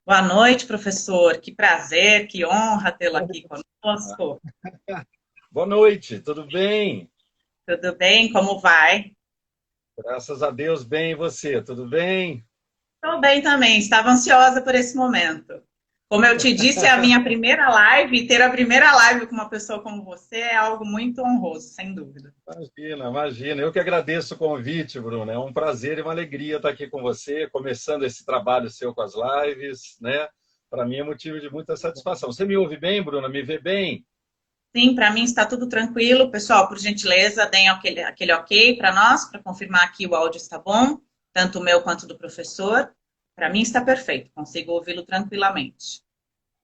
Boa noite, professor. Que prazer, que honra tê-lo aqui conosco. Boa noite, tudo bem? Tudo bem? Como vai? Graças a Deus, bem, e você? Tudo bem? Estou bem também. Estava ansiosa por esse momento. Como eu te disse, é a minha primeira live e ter a primeira live com uma pessoa como você é algo muito honroso, sem dúvida. Imagina, imagina. Eu que agradeço o convite, Bruno. É um prazer e uma alegria estar aqui com você, começando esse trabalho seu com as lives, né? Para mim é motivo de muita satisfação. Você me ouve bem, Bruno? Me vê bem? Sim, para mim está tudo tranquilo. Pessoal, por gentileza, deem aquele ok para nós, para confirmar que o áudio está bom, tanto o meu quanto do professor. Para mim está perfeito, consigo ouvi-lo tranquilamente.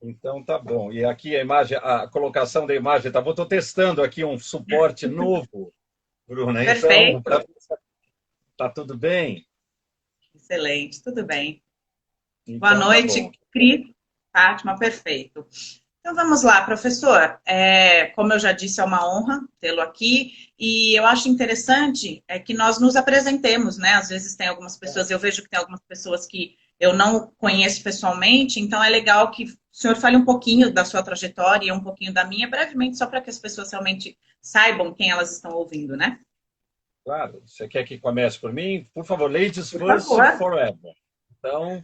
Então tá bom. E aqui a imagem, a colocação da imagem, tá bom? Estou testando aqui um suporte novo, Bruno. Então, Perfeito. tá tudo bem? Excelente, tudo bem. Boa Então tá bom. noite, Cris. Fátima, perfeito. Então vamos lá, professor. Como eu já disse, é uma honra tê-lo aqui e eu acho interessante que nós nos apresentemos, né? Às vezes tem algumas pessoas, eu vejo que tem algumas pessoas que eu não conheço pessoalmente, então é legal que o senhor fale um pouquinho da sua trajetória e um pouquinho da minha, brevemente, só para que as pessoas realmente saibam quem elas estão ouvindo, né? Claro, você quer que comece por mim? Por favor, ladies Por first favor. forever. Então,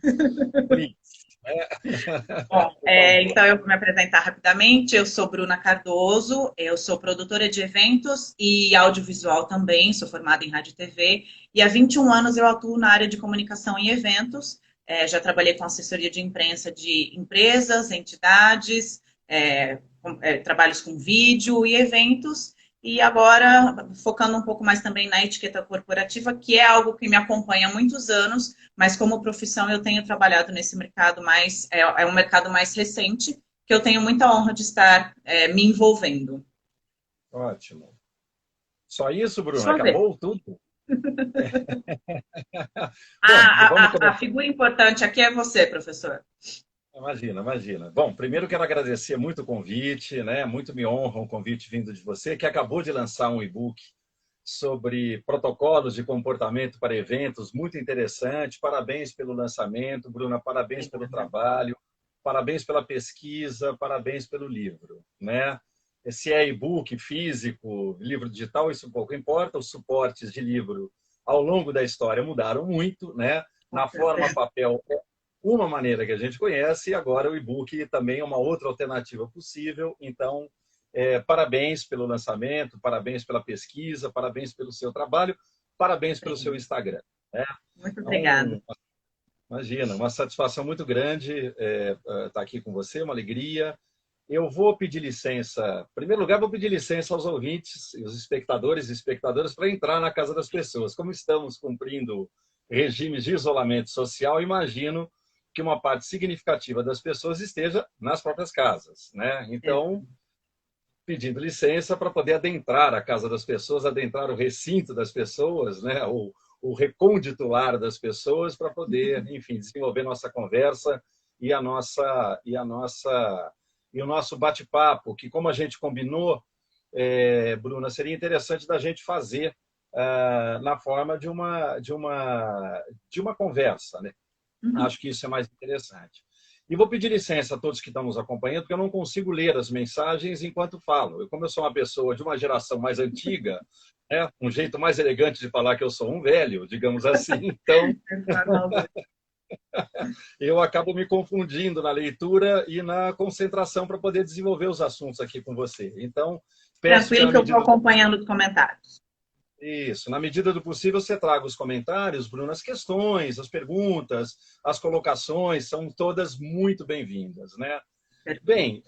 please. Né? Bom, Por favor. então eu vou me apresentar rapidamente. Eu sou Bruna Cardoso, eu sou produtora de eventos e audiovisual também, sou formada em rádio e TV, e há 21 anos eu atuo na área de comunicação e eventos. Já trabalhei com assessoria de imprensa de empresas, entidades, trabalhos com vídeo e eventos, e agora focando um pouco mais também na etiqueta corporativa, que é algo que me acompanha há muitos anos, mas como profissão eu tenho trabalhado nesse mercado mais, um mercado mais recente, que eu tenho muita honra de estar me envolvendo. Ótimo. Só isso, Bruno? Sua vez. Acabou tudo? A, Bom, vamos a começar. figura importante aqui é você, professor. Imagina, imagina. Bom, primeiro quero agradecer muito o convite, né? Muito me honra um convite vindo de você, que acabou de lançar um e-book sobre protocolos de comportamento para eventos, muito interessante. Parabéns pelo lançamento, Bruna, parabéns pelo Obrigada. trabalho, parabéns pela pesquisa, parabéns pelo livro, né? Se é e-book, físico, livro digital, isso pouco importa. Os suportes de livro ao longo da história mudaram muito, né? Com Na forma certeza. papel é uma maneira que a gente conhece e agora o e-book também é uma outra alternativa possível. Então, parabéns pelo lançamento, parabéns pela pesquisa, parabéns pelo seu trabalho, parabéns pelo seu Instagram. Né? Muito obrigada. Então, imagina, uma satisfação muito grande estar aqui com você, uma alegria. Eu vou pedir licença, em primeiro lugar, vou pedir licença aos ouvintes, os espectadores e espectadoras, para entrar na casa das pessoas. Como estamos cumprindo regimes de isolamento social, imagino que uma parte significativa das pessoas esteja nas próprias casas. Né? Então, pedindo licença para poder adentrar a casa das pessoas, adentrar o recinto das pessoas, né? O recôndito lar das pessoas para poder, enfim, desenvolver nossa conversa e a nossa e o nosso bate-papo, que como a gente combinou, Bruna, seria interessante da gente fazer na forma de uma conversa, né? Uhum. Acho que isso é mais interessante. E vou pedir licença a todos que estão nos acompanhando, porque eu não consigo ler as mensagens enquanto falo. Como eu sou uma pessoa de uma geração mais antiga, né, um jeito mais elegante de falar que eu sou um velho, digamos assim, então eu acabo me confundindo na leitura e na concentração para poder desenvolver os assuntos aqui com você. Então, peço que Tranquilo na que eu vou medida acompanhando os comentários. isso, na medida do possível, você traga os comentários, Bruno, as questões, as perguntas, as colocações, são todas muito bem-vindas, né? Perfeito. Bem,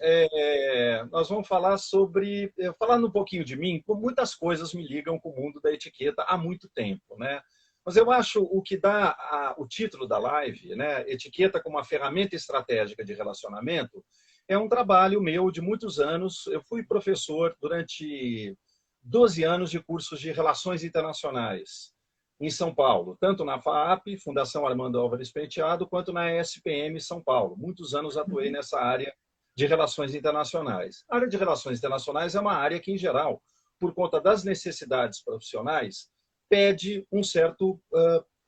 nós vamos falar sobre, falando um pouquinho de mim, como muitas coisas me ligam com o mundo da etiqueta há muito tempo, né? Mas eu acho o que dá o título da live, né? Etiqueta como uma ferramenta estratégica de relacionamento, é um trabalho meu de muitos anos. Eu fui professor durante 12 anos de cursos de relações internacionais em São Paulo, tanto na FAAP, Fundação Armando Álvares Penteado, quanto na ESPM São Paulo. Muitos anos atuei Uhum. nessa área de relações internacionais. A área de relações internacionais é uma área que, em geral, por conta das necessidades profissionais, pede um certo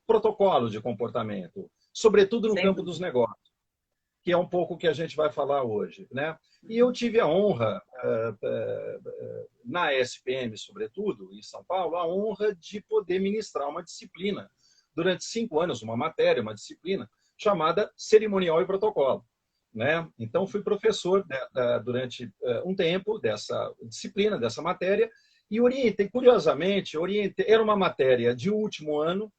protocolo de comportamento, sobretudo no Sem campo dos dúvida. negócios. que é um pouco o que a gente vai falar hoje, né? E eu tive a honra, na SPM, sobretudo, em São Paulo, a honra de poder ministrar uma disciplina durante 5 anos, uma matéria, uma disciplina, chamada Cerimonial e Protocolo. Né? Então, fui professor durante um tempo dessa disciplina, dessa matéria, e curiosamente, era uma matéria de último ano,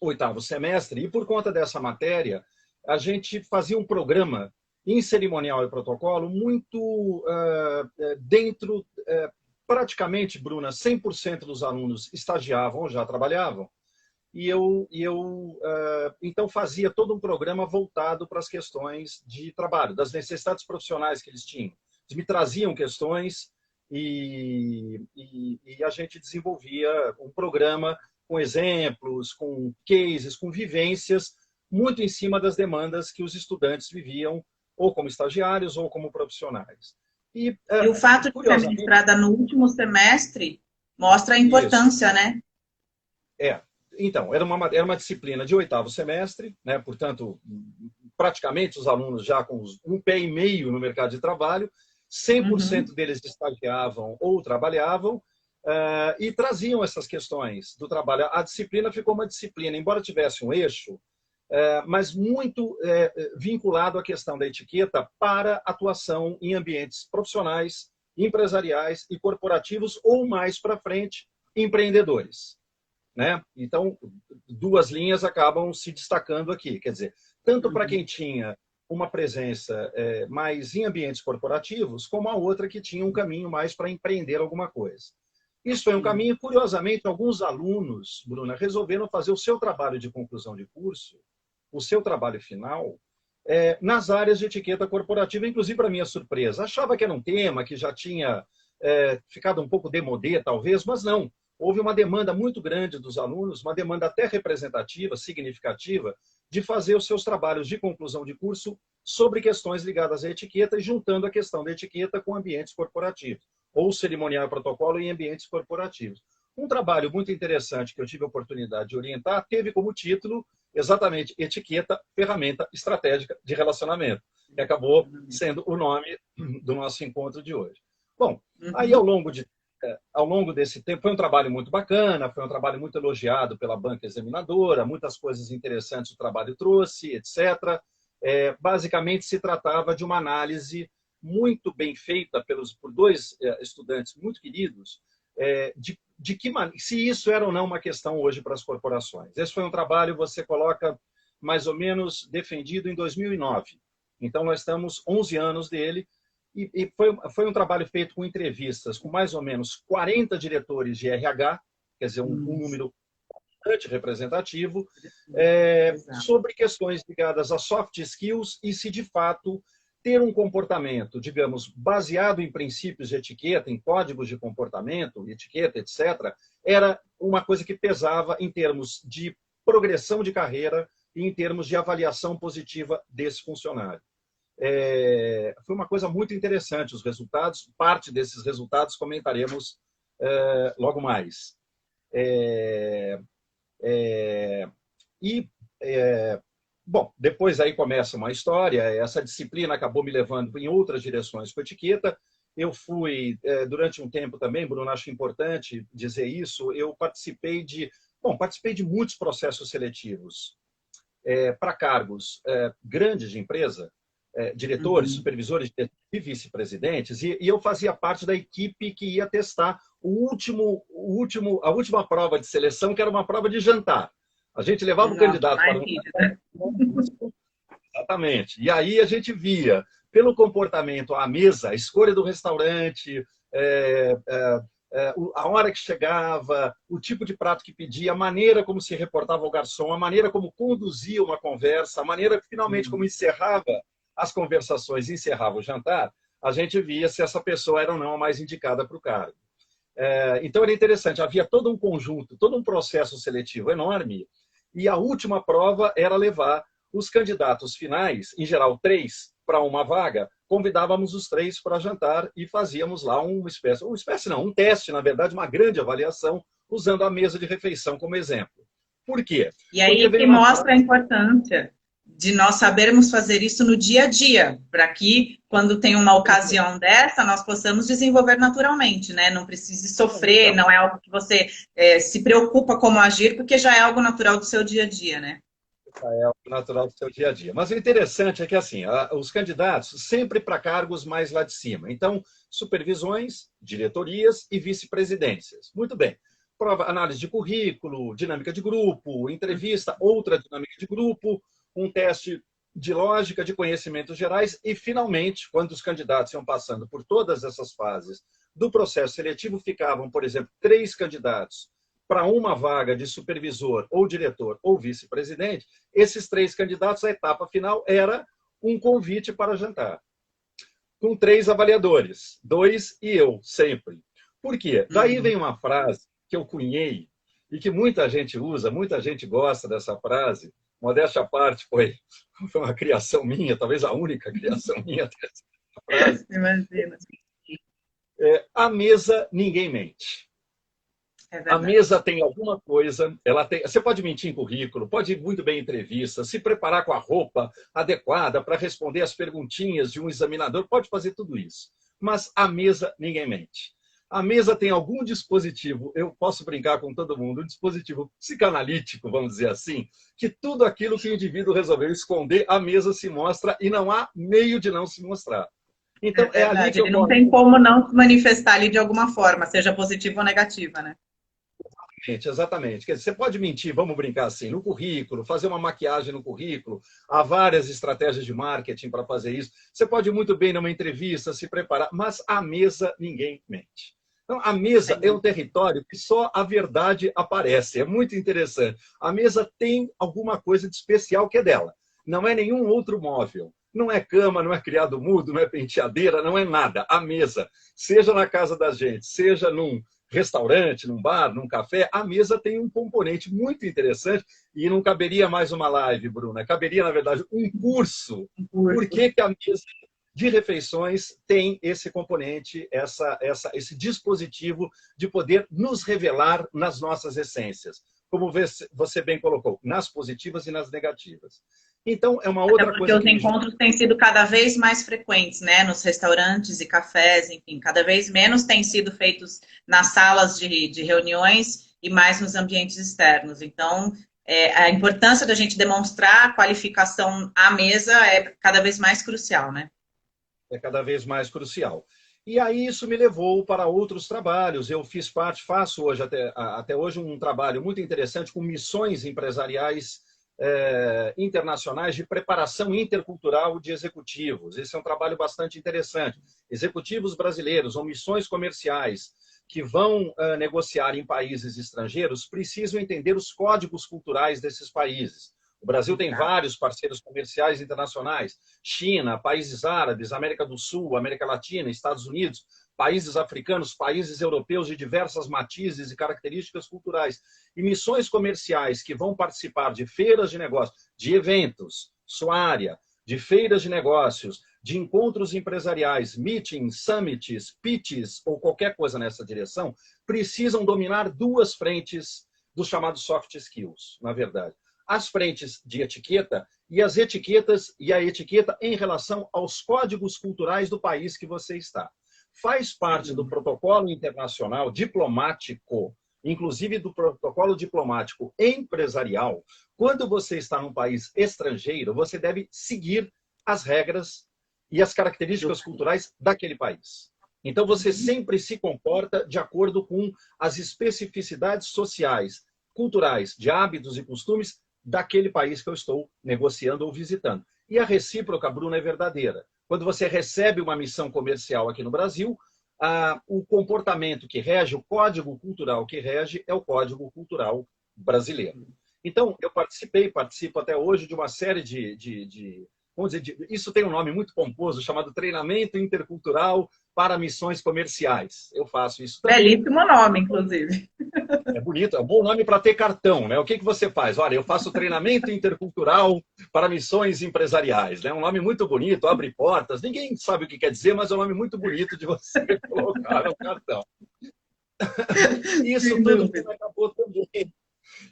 8º semestre, e por conta dessa matéria, a gente fazia um programa em cerimonial e protocolo muito dentro, praticamente, Bruna, 100% dos alunos estagiavam ou já trabalhavam, e eu então fazia todo um programa voltado para as questões de trabalho, das necessidades profissionais que eles tinham. Eles me traziam questões e a gente desenvolvia um programa com exemplos, com cases, com vivências, muito em cima das demandas que os estudantes viviam, ou como estagiários ou como profissionais. E o fato de ser ministrada no último semestre mostra a importância, né? Então, era uma disciplina de 8º semestre, né? Portanto, praticamente os alunos já com um pé e meio no mercado de trabalho, 100% deles estagiavam ou trabalhavam, e traziam essas questões do trabalho. A disciplina ficou uma disciplina, embora tivesse um eixo, mas muito vinculado à questão da etiqueta para atuação em ambientes profissionais, empresariais e corporativos, ou mais para frente, empreendedores. Né? Então, 2 linhas acabam se destacando aqui. Quer dizer, tanto para quem tinha uma presença mais em ambientes corporativos, como a outra que tinha um caminho mais para empreender alguma coisa. Isso foi um caminho, curiosamente, alguns alunos, Bruna, resolveram fazer o seu trabalho de conclusão de curso, o seu trabalho final, nas áreas de etiqueta corporativa, inclusive para minha surpresa. Achava que era um tema que já tinha ficado um pouco démodé, talvez, mas não. Houve uma demanda muito grande dos alunos, uma demanda até representativa, significativa, de fazer os seus trabalhos de conclusão de curso sobre questões ligadas à etiqueta e juntando a questão da etiqueta com ambientes corporativos, ou cerimonial e protocolo em ambientes corporativos. Um trabalho muito interessante que eu tive a oportunidade de orientar teve como título exatamente Etiqueta, Ferramenta Estratégica de Relacionamento, que acabou sendo o nome do nosso encontro de hoje. Bom, aí ao longo desse tempo, foi um trabalho muito bacana, foi um trabalho muito elogiado pela banca examinadora, muitas coisas interessantes o trabalho trouxe, etc. Basicamente, se tratava de uma análise muito bem feita por 2 estudantes muito queridos, se isso era ou não uma questão hoje para as corporações. Esse foi um trabalho, você coloca, mais ou menos defendido em 2009. Então, nós estamos 11 anos dele, e foi um trabalho feito com entrevistas com mais ou menos 40 diretores de RH, quer dizer, um número bastante representativo, sobre questões ligadas a soft skills e se, de fato, ter um comportamento, digamos, baseado em princípios de etiqueta, em códigos de comportamento, etiqueta, etc., era uma coisa que pesava em termos de progressão de carreira e em termos de avaliação positiva desse funcionário. Foi uma coisa muito interessante os resultados. Parte desses resultados comentaremos logo mais. Bom, depois aí começa uma história. Essa disciplina acabou me levando em outras direções com etiqueta. Eu fui, durante um tempo também, Bruno, acho importante dizer isso, eu participei de muitos processos seletivos para cargos grandes de empresa, diretores, supervisores e vice-presidentes, e eu fazia parte da equipe que ia testar a última prova de seleção, que era uma prova de jantar. A gente levava o candidato para um... Exatamente. E aí a gente via, pelo comportamento à mesa, a escolha do restaurante, a hora que chegava, o tipo de prato que pedia, a maneira como se reportava ao garçom, a maneira como conduzia uma conversa, a maneira finalmente como encerrava as conversações e encerrava o jantar, a gente via se essa pessoa era ou não a mais indicada para o cargo. Então era interessante, havia todo um conjunto, todo um processo seletivo enorme, e a última prova era levar os candidatos finais, em geral 3, para uma vaga, convidávamos os 3 para jantar e fazíamos lá um teste, na verdade, uma grande avaliação, usando a mesa de refeição como exemplo. Por quê? E aí que mostra a importância de nós sabermos fazer isso no dia a dia, para que, quando tem uma ocasião dessa, nós possamos desenvolver naturalmente, né? Não precise sofrer, não é algo que você se preocupa como agir, porque já é algo natural do seu dia a dia, né? É o natural do seu dia a dia. Mas o interessante é que, assim, os candidatos sempre para cargos mais lá de cima. Então, supervisões, diretorias e vice-presidências. Muito bem. Prova, análise de currículo, dinâmica de grupo, entrevista, outra dinâmica de grupo, um teste de lógica, de conhecimentos gerais e, finalmente, quando os candidatos iam passando por todas essas fases do processo seletivo, ficavam, por exemplo, 3 candidatos para uma vaga de supervisor ou diretor ou vice-presidente, esses 3 candidatos, a etapa final era um convite para jantar. Com 3 avaliadores, 2 e eu, sempre. Por quê? Daí vem uma frase que eu cunhei e que muita gente usa, muita gente gosta dessa frase. Modéstia à parte, foi uma criação minha, talvez a única criação minha dessa frase. Imagina. A mesa, ninguém mente. A mesa tem alguma coisa, ela tem. Você pode mentir em currículo, pode ir muito bem em entrevista, se preparar com a roupa adequada para responder as perguntinhas de um examinador, pode fazer tudo isso. Mas a mesa, ninguém mente. A mesa tem algum dispositivo, eu posso brincar com todo mundo, um dispositivo psicanalítico, vamos dizer assim, que tudo aquilo que o indivíduo resolveu esconder, a mesa se mostra e não há meio de não se mostrar. Então, é ali que ele não tem como não se manifestar ali de alguma forma, seja positiva ou negativa, né? Exatamente. Quer dizer, você pode mentir, vamos brincar assim, no currículo, fazer uma maquiagem no currículo, há várias estratégias de marketing para fazer isso. Você pode muito bem numa entrevista se preparar, mas à mesa ninguém mente. Então, a mesa é um território que só a verdade aparece. É muito interessante. A mesa tem alguma coisa de especial que é dela. Não é nenhum outro móvel. Não é cama, não é criado mudo, não é penteadeira, não é nada. A mesa, seja na casa da gente, seja num restaurante, num bar, num café, a mesa tem um componente muito interessante e não caberia mais uma live, Bruna. Caberia, na verdade, um curso. Por que a mesa de refeições tem esse componente, esse dispositivo de poder nos revelar nas nossas essências, como você bem colocou, nas positivas e nas negativas. Então, é uma outra coisa. Porque os encontros têm sido cada vez mais frequentes, né? Nos restaurantes e cafés, enfim, cada vez menos têm sido feitos nas salas de reuniões e mais nos ambientes externos. Então, a importância da gente demonstrar a qualificação à mesa é cada vez mais crucial, né? É cada vez mais crucial. E aí isso me levou para outros trabalhos. Eu faço hoje até hoje um trabalho muito interessante com missões empresariais internacionais de preparação intercultural de executivos. Esse é um trabalho bastante interessante. Executivos brasileiros ou missões comerciais que vão negociar em países estrangeiros precisam entender os códigos culturais desses países. O Brasil tem vários parceiros comerciais internacionais: China, países árabes, América do Sul, América Latina, Estados Unidos, países africanos, países europeus de diversas matizes e características culturais. E missões comerciais que vão participar de feiras de negócios, de eventos, sua área, de feiras de negócios, de encontros empresariais, meetings, summits, pitches ou qualquer coisa nessa direção, precisam dominar 2 frentes dos chamados soft skills, na verdade. As frentes de etiqueta e as etiquetas e a etiqueta em relação aos códigos culturais do país que você está. Faz parte do protocolo internacional diplomático, inclusive do protocolo diplomático empresarial. Quando você está num país estrangeiro, você deve seguir as regras e as características culturais daquele país. Então, você sempre se comporta de acordo com as especificidades sociais, culturais, de hábitos e costumes daquele país que eu estou negociando ou visitando. E a recíproca, Bruna, é verdadeira. Quando você recebe uma missão comercial aqui no Brasil, o comportamento que rege, o código cultural que rege, é o código cultural brasileiro. Então, eu participo até hoje de uma série vamos dizer, isso tem um nome muito pomposo, chamado Treinamento Intercultural para Missões Comerciais. Eu faço isso também. Belíssimo nome, inclusive. É bonito, é um bom nome para ter cartão, né? O que você faz? Olha, eu faço treinamento intercultural para missões empresariais, né? Um nome muito bonito, abre portas. Ninguém sabe o que quer dizer, mas é um nome muito bonito de você colocar no cartão. Isso tudo acabou também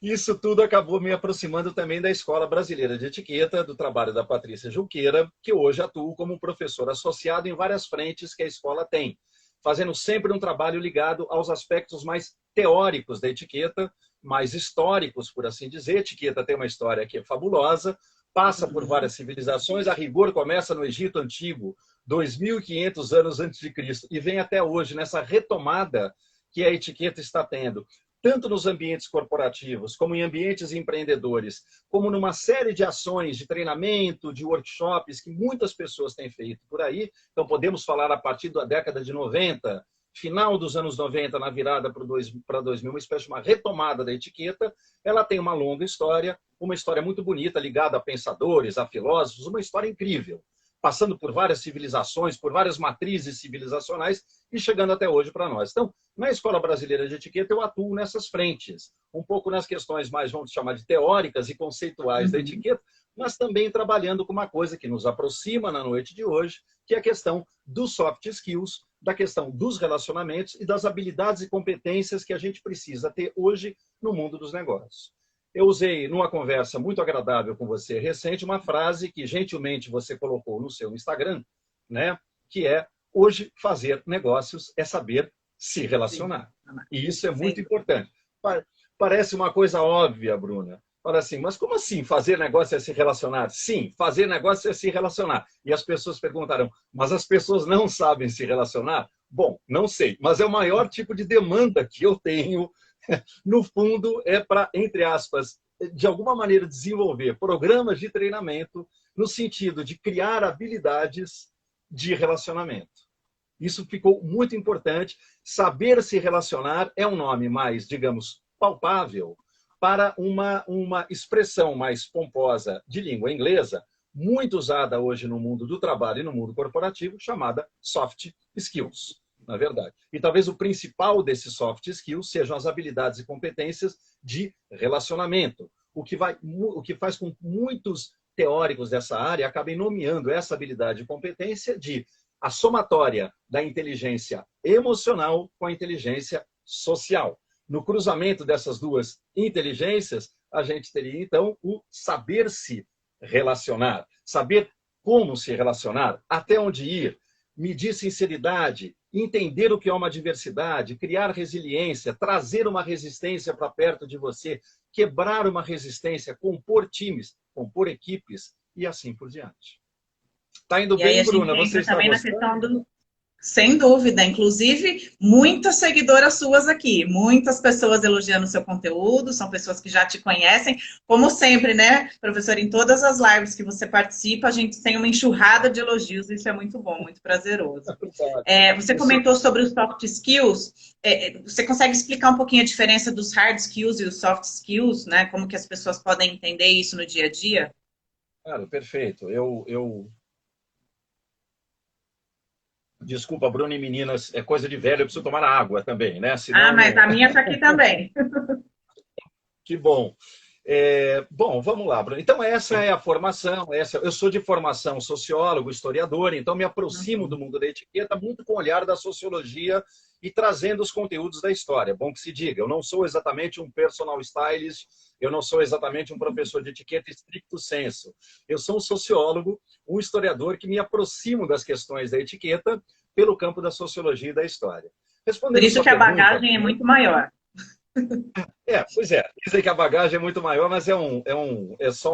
Isso tudo acabou me aproximando também da Escola Brasileira de Etiqueta, do trabalho da Patrícia Junqueira, que hoje atuo como professor associado em várias frentes que a escola tem, fazendo sempre um trabalho ligado aos aspectos mais teóricos da etiqueta, mais históricos, por assim dizer. A etiqueta tem uma história que é fabulosa, passa por várias civilizações, a rigor começa no Egito Antigo, 2.500 anos antes de Cristo, e vem até hoje nessa retomada que a etiqueta está tendo, tanto nos ambientes corporativos, como em ambientes empreendedores, como numa série de ações de treinamento, de workshops que muitas pessoas têm feito por aí. Então, podemos falar a partir da década de 90, final dos anos 90, na virada para 2000, uma espécie de uma retomada da etiqueta. Ela tem uma longa história, uma história muito bonita, ligada a pensadores, a filósofos, uma história incrível, passando por várias civilizações, por várias matrizes civilizacionais e chegando até hoje para nós. Então, na Escola Brasileira de Etiqueta, eu atuo nessas frentes, um pouco nas questões mais, vamos chamar de teóricas e conceituais da etiqueta, mas também trabalhando com uma coisa que nos aproxima na noite de hoje, que é a questão dos soft skills, da questão dos relacionamentos e das habilidades e competências que a gente precisa ter hoje no mundo dos negócios. Eu usei, numa conversa muito agradável com você recente, uma frase que gentilmente você colocou no seu Instagram, né? Que é: hoje fazer negócios é saber se relacionar. E isso é muito importante. Parece uma coisa óbvia, Bruna. Fala assim, mas como assim fazer negócio é se relacionar? Sim, fazer negócio é se relacionar. E as pessoas perguntarão, mas as pessoas não sabem se relacionar? Bom, não sei, mas é o maior tipo de demanda que eu tenho. No fundo, é para, entre aspas, de alguma maneira desenvolver programas de treinamento no sentido de criar habilidades de relacionamento. Isso ficou muito importante. Saber se relacionar é um nome mais, digamos, palpável para uma expressão mais pomposa de língua inglesa, muito usada hoje no mundo do trabalho e no mundo corporativo, chamada soft skills, na verdade. E talvez o principal desses soft skills sejam as habilidades e competências de relacionamento, o que faz com que muitos teóricos dessa área acabem nomeando essa habilidade e competência de a somatória da inteligência emocional com a inteligência social. No cruzamento dessas duas inteligências, a gente teria, então, o saber se relacionar, saber como se relacionar, até onde ir, medir sinceridade, entender o que é uma diversidade, criar resiliência, trazer uma resistência para perto de você, quebrar uma resistência, compor times, compor equipes e assim por diante. Está indo bem, Bruna? Você está também gostando? na questão do... Sem dúvida, inclusive muitas seguidoras suas aqui, muitas pessoas elogiando o seu conteúdo, são pessoas que já te conhecem, como sempre, né, professor, em todas as lives que você participa, a gente tem uma enxurrada de elogios, isso é muito bom, muito prazeroso. Você comentou sobre os soft skills, você consegue explicar um pouquinho a diferença dos hard skills e os soft skills, né, como que as pessoas podem entender isso no dia a dia? Claro, perfeito. Desculpa, Bruno e meninas, é coisa de velho, eu preciso tomar água também, né? Senão, Mas a minha está aqui também. Que bom. Bom, vamos lá, Bruno. Então, essa é a formação. Eu sou de formação sociólogo, historiador, então me aproximo do mundo da etiqueta muito com o olhar da sociologia e trazendo os conteúdos da história. Bom que se diga, eu não sou exatamente um personal stylist, eu não sou exatamente um professor de etiqueta stricto sensu. Eu sou um sociólogo, um historiador que me aproximo das questões da etiqueta pelo campo da sociologia e da história. Por isso que a bagagem é muito maior. Pois é. Dizem que a bagagem é muito maior, mas é só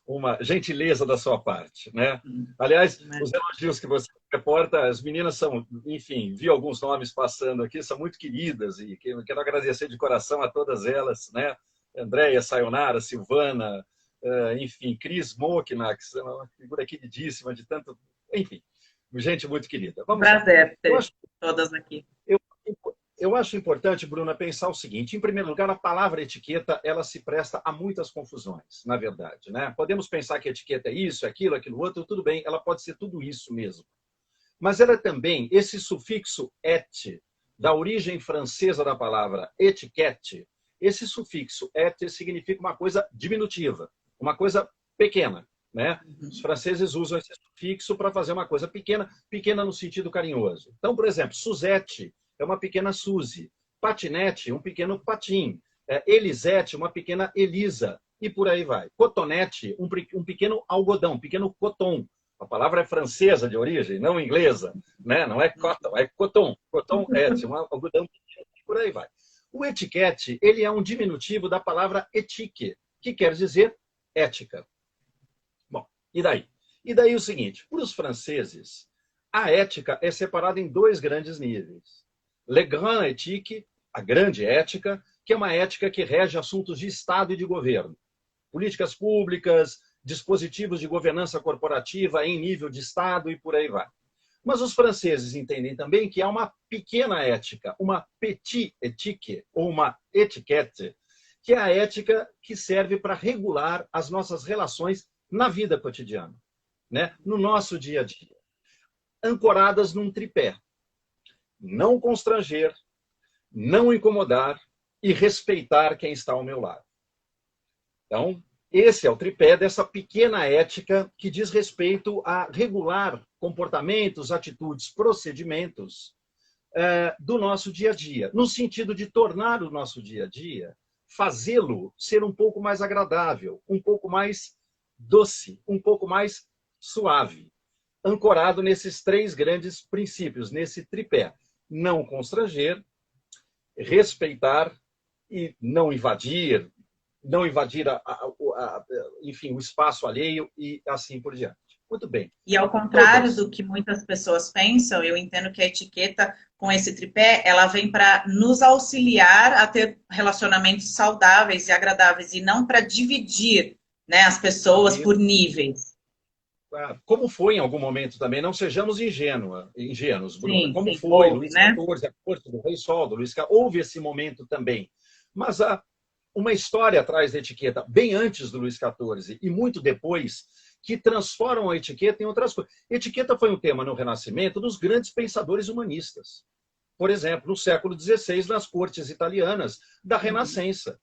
uma gentileza da sua parte, né? Aliás, os elogios que você reporta, as meninas são, enfim, vi alguns nomes passando aqui, são muito queridas e quero agradecer de coração a todas elas, né? Andréia, Sayonara, Silvana, enfim, Cris Moknak, uma figura queridíssima de tanto... Enfim, gente muito querida. Vamos prazer ter todas aqui. Eu acho importante, Bruna, pensar o seguinte. Em primeiro lugar, a palavra etiqueta, ela se presta a muitas confusões, na verdade, né? Podemos pensar que etiqueta é isso, aquilo, aquilo outro, tudo bem, ela pode ser tudo isso mesmo. Mas ela é também, esse sufixo et, da origem francesa da palavra etiquette, esse sufixo et significa uma coisa diminutiva, uma coisa pequena, né? Os franceses usam esse sufixo para fazer uma coisa pequena, pequena no sentido carinhoso. Então, por exemplo, Suzette é uma pequena Suzy. patinete, um pequeno patim. Elisete, uma pequena Elisa. E por aí vai. Cotonete, um pequeno algodão, um pequeno coton. A palavra é francesa de origem, não inglesa, né? Não é cotton, é coton. Cotonete, um algodão pequeno. E por aí vai. O etiquete, ele é um diminutivo da palavra éthique, que quer dizer ética. Bom, e daí? E daí o seguinte, para os franceses, a ética é separada em dois grandes níveis. Le grand éthique, a grande ética, que é uma ética que rege assuntos de Estado e de governo. Políticas públicas, dispositivos de governança corporativa em nível de Estado e por aí vai. Mas os franceses entendem também que há uma pequena ética, uma petite éthique, ou uma etiquette, que é a ética que serve para regular as nossas relações na vida cotidiana, né? No nosso dia a dia. Ancoradas num tripé. Não constranger, não incomodar e respeitar quem está ao meu lado. Então, esse é o tripé dessa pequena ética que diz respeito a regular comportamentos, atitudes, procedimentos do nosso dia a dia, no sentido de tornar o nosso dia a dia, fazê-lo ser um pouco mais agradável, um pouco mais doce, um pouco mais suave, ancorado nesses três grandes princípios, nesse tripé. Não constranger, respeitar e não invadir, enfim, o espaço alheio e assim por diante. Muito bem. E ao contrário do que muitas pessoas pensam, eu entendo que a etiqueta com esse tripé, ela vem para nos auxiliar a ter relacionamentos saudáveis e agradáveis e não para dividir, né, as pessoas por níveis. Como foi em algum momento também, não sejamos ingênuos, Bruna. Sim, Como sim, foi, houve, Luís né? XIV, a corte do Rei Sol, do Luís XIV, houve esse momento também. Mas há uma história atrás da etiqueta, bem antes do Luís XIV e muito depois, que transformam a etiqueta em outras coisas. Etiqueta foi um tema no Renascimento dos grandes pensadores humanistas. Por exemplo, no século XVI, nas cortes italianas da Renascença,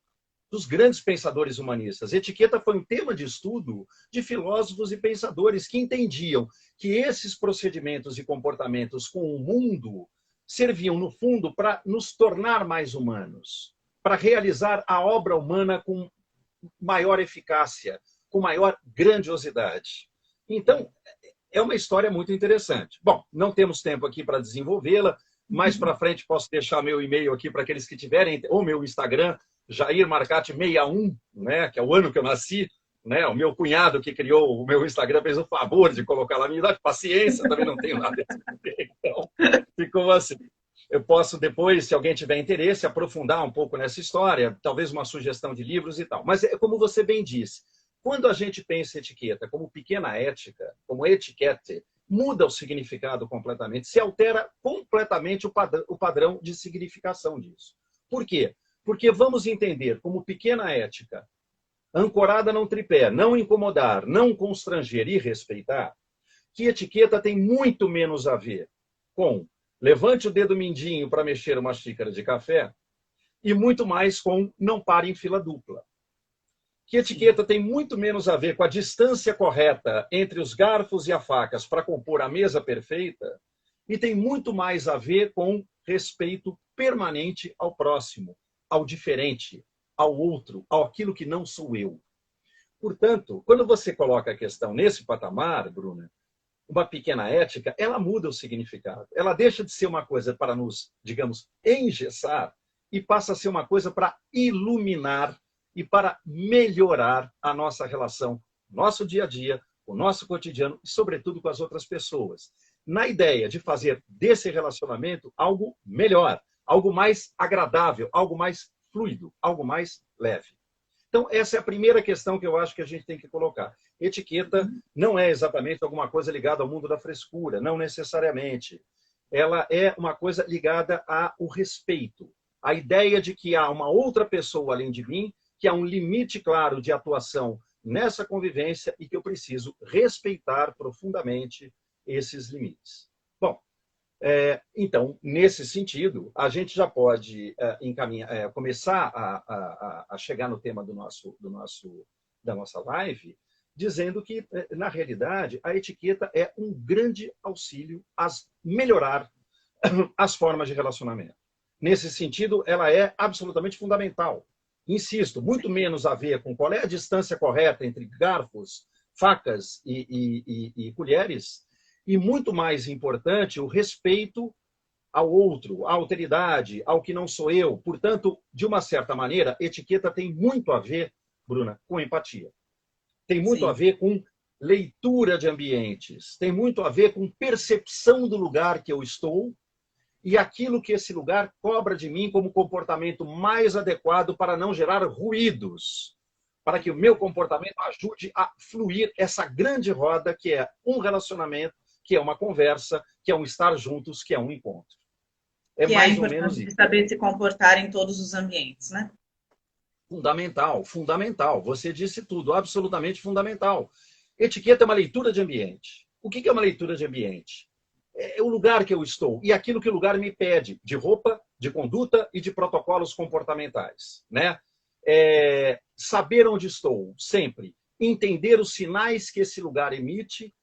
dos grandes pensadores humanistas. Etiqueta foi um tema de estudo de filósofos e pensadores que entendiam que esses procedimentos e comportamentos com o mundo serviam, no fundo, para nos tornar mais humanos, para realizar a obra humana com maior eficácia, com maior grandiosidade. Então, é uma história muito interessante. Bom, não temos tempo aqui para desenvolvê-la. Mais para frente posso deixar meu e-mail aqui para aqueles que tiverem, ou meu Instagram, Jair Marcati 61, né, que é o ano que eu nasci, né, o meu cunhado que criou o meu Instagram fez o favor de colocar lá a minha idade, paciência, também não tenho nada. Então, ficou assim. Eu posso depois, se alguém tiver interesse, aprofundar um pouco nessa história, talvez uma sugestão de livros e tal. Mas é como você bem disse, quando a gente pensa em etiqueta como pequena ética, como etiquette, muda o significado completamente, se altera completamente o padrão de significação disso. Por quê? Porque vamos entender como pequena ética, ancorada num tripé, não incomodar, não constranger e respeitar, que etiqueta tem muito menos a ver com levante o dedo mindinho para mexer uma xícara de café e muito mais com não pare em fila dupla. Que etiqueta tem muito menos a ver com a distância correta entre os garfos e as facas para compor a mesa perfeita e tem muito mais a ver com respeito permanente ao próximo, ao diferente, ao outro, ao aquilo que não sou eu. Portanto, quando você coloca a questão nesse patamar, Bruna, uma pequena ética, ela muda o significado. Ela deixa de ser uma coisa para nos, digamos, engessar e passa a ser uma coisa para iluminar e para melhorar a nossa relação, nosso dia a dia, o nosso cotidiano e, sobretudo, com as outras pessoas. Na ideia de fazer desse relacionamento algo melhor, algo mais agradável, algo mais fluido, algo mais leve. Então, essa é a primeira questão que eu acho que a gente tem que colocar. Etiqueta não é exatamente alguma coisa ligada ao mundo da frescura, não necessariamente. Ela é uma coisa ligada ao respeito. A ideia de que há uma outra pessoa além de mim, que há um limite claro de atuação nessa convivência e que eu preciso respeitar profundamente esses limites. Bom, então, nesse sentido, a gente já pode começar a chegar no tema da nossa live, dizendo que, na realidade, a etiqueta é um grande auxílio a melhorar as formas de relacionamento. Nesse sentido, ela é absolutamente fundamental. Insisto, muito menos a ver com qual é a distância correta entre garfos, facas e colheres, e muito mais importante o respeito ao outro, à alteridade, ao que não sou eu. Portanto, de uma certa maneira, etiqueta tem muito a ver, Bruna, com empatia. Tem muito a Sim. ver com leitura de ambientes, tem muito a ver com percepção do lugar que eu estou e aquilo que esse lugar cobra de mim como comportamento mais adequado para não gerar ruídos, para que o meu comportamento ajude a fluir essa grande roda que é um relacionamento, que é uma conversa, que é um estar juntos, que é um encontro. É Que é a mais ou menos importância de isso. saber se comportar em todos os ambientes, né? Fundamental, fundamental. Você disse tudo, absolutamente fundamental. Etiqueta é uma leitura de ambiente. O que é uma leitura de ambiente? É o lugar que eu estou e aquilo que o lugar me pede de roupa, de conduta e de protocolos comportamentais, né? Saber onde estou, sempre. Entender os sinais que esse lugar emite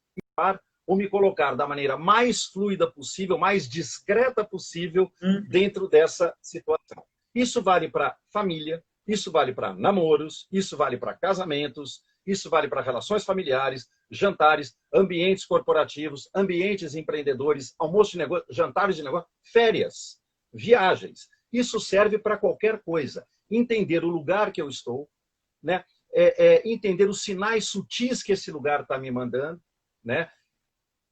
ou me colocar da maneira mais fluida possível, mais discreta possível dentro dessa situação. Isso vale para família, isso vale para namoros, isso vale para casamentos, isso vale para relações familiares, jantares, ambientes corporativos, ambientes empreendedores, almoço de negócio, jantares de negócio, férias, viagens. Isso serve para qualquer coisa. Entender o lugar que eu estou, né? Entender os sinais sutis que esse lugar está me mandando, né?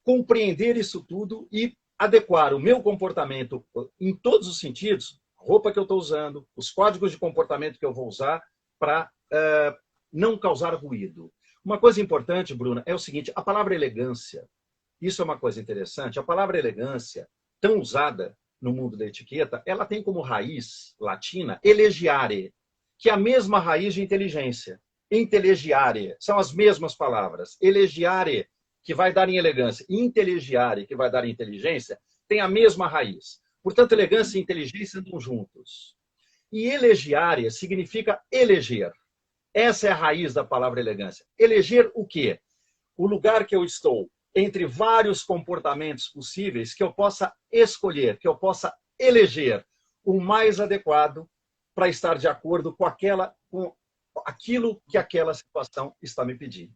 Compreender isso tudo e adequar o meu comportamento em todos os sentidos, roupa que eu estou usando, os códigos de comportamento que eu vou usar para não causar ruído. Uma coisa importante, Bruna, é o seguinte, a palavra elegância, isso é uma coisa interessante, a palavra elegância, tão usada no mundo da etiqueta, ela tem como raiz latina elegiare, que é a mesma raiz de inteligência. Intelegiare, são as mesmas palavras. Elegiare, que vai dar em elegância, e intelegiare, que vai dar em inteligência, tem a mesma raiz. Portanto, elegância e inteligência andam juntos. E elegiare significa eleger. Essa é a raiz da palavra elegância. Eleger o quê? O lugar que eu estou entre vários comportamentos possíveis que eu possa escolher, que eu possa eleger o mais adequado para estar de acordo com aquilo que aquela situação está me pedindo.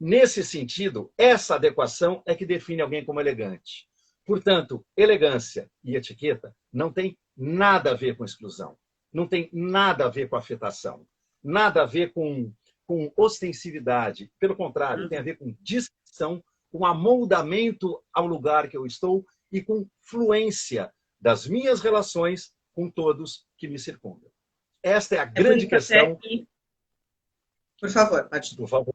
Nesse sentido, essa adequação é que define alguém como elegante. Portanto, elegância e etiqueta não tem nada a ver com exclusão, não tem nada a ver com afetação, nada a ver com ostensividade. Pelo contrário, tem a ver com discrição, com amoldamento ao lugar que eu estou e com fluência das minhas relações com todos que me circundam. Esta é a grande questão. Por favor, pode. Por favor.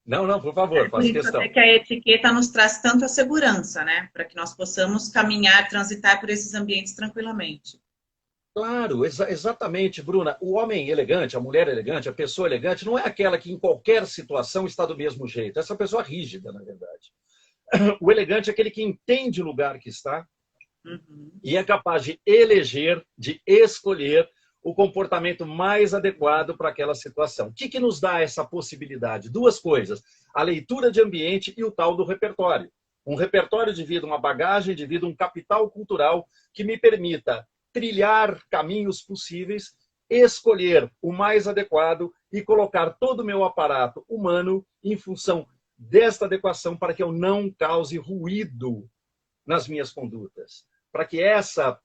Não, por favor, faça questão. Até que a etiqueta nos traz tanta segurança, né? Para que nós possamos caminhar, transitar por esses ambientes tranquilamente. Claro, exatamente, Bruna. O homem elegante, a mulher elegante, a pessoa elegante, não é aquela que em qualquer situação está do mesmo jeito. Essa pessoa rígida, na verdade. O elegante é aquele que entende o lugar que está e é capaz de eleger, de escolher o comportamento mais adequado para aquela situação. O que nos dá essa possibilidade? Duas coisas. A leitura de ambiente e o tal do repertório. Um repertório de vida, uma bagagem de vida, um capital cultural que me permita trilhar caminhos possíveis, escolher o mais adequado e colocar todo o meu aparato humano em função desta adequação para que eu não cause ruído nas minhas condutas. Para que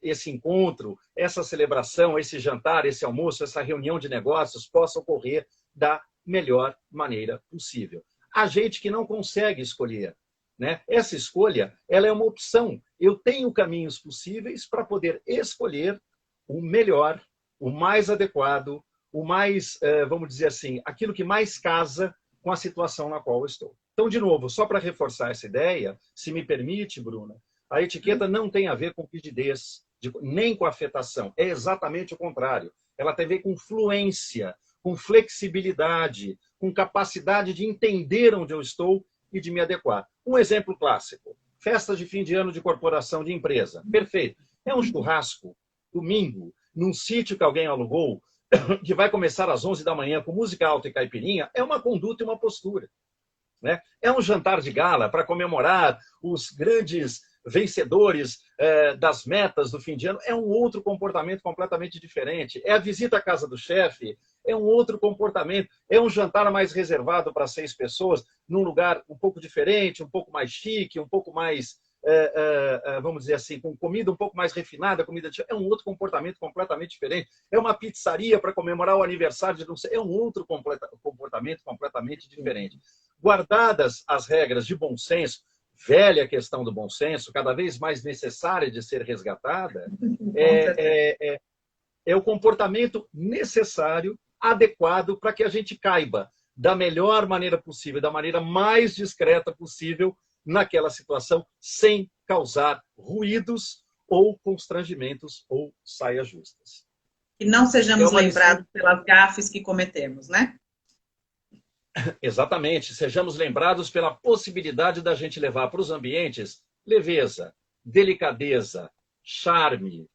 esse encontro, essa celebração, esse jantar, esse almoço, essa reunião de negócios possa ocorrer da melhor maneira possível. Há gente que não consegue escolher, né? Essa escolha, ela é uma opção. Eu tenho caminhos possíveis para poder escolher o melhor, o mais adequado, o mais, vamos dizer assim, aquilo que mais casa com a situação na qual eu estou. Então, de novo, só para reforçar essa ideia, se me permite, Bruna, a etiqueta não tem a ver com rigidez, nem com afetação. É exatamente o contrário. Ela tem a ver com fluência, com flexibilidade, com capacidade de entender onde eu estou e de me adequar. Um exemplo clássico. Festas de fim de ano de corporação, de empresa. Perfeito. É um churrasco, domingo, num sítio que alguém alugou, que vai começar às 11 da manhã com música alta e caipirinha, é uma conduta e uma postura. Né? É um jantar de gala para comemorar os grandes vencedores das metas do fim de ano, é um outro comportamento completamente diferente. É a visita à casa do chefe, é um outro comportamento. É um jantar mais reservado para 6 pessoas, num lugar um pouco diferente, um pouco mais chique, um pouco mais, vamos dizer assim, com comida um pouco mais refinada, comida é um outro comportamento completamente diferente. É uma pizzaria para comemorar o aniversário de não sei, é um outro comportamento completamente diferente. Guardadas as regras de bom senso, velha questão do bom senso, cada vez mais necessária de ser resgatada, é o comportamento necessário, adequado, para que a gente caiba da melhor maneira possível, da maneira mais discreta possível, naquela situação, sem causar ruídos ou constrangimentos ou saias justas. E não sejamos lembrados pelas gafes que cometemos, né? Exatamente. Sejamos lembrados pela possibilidade da gente levar para os ambientes leveza, delicadeza, charme,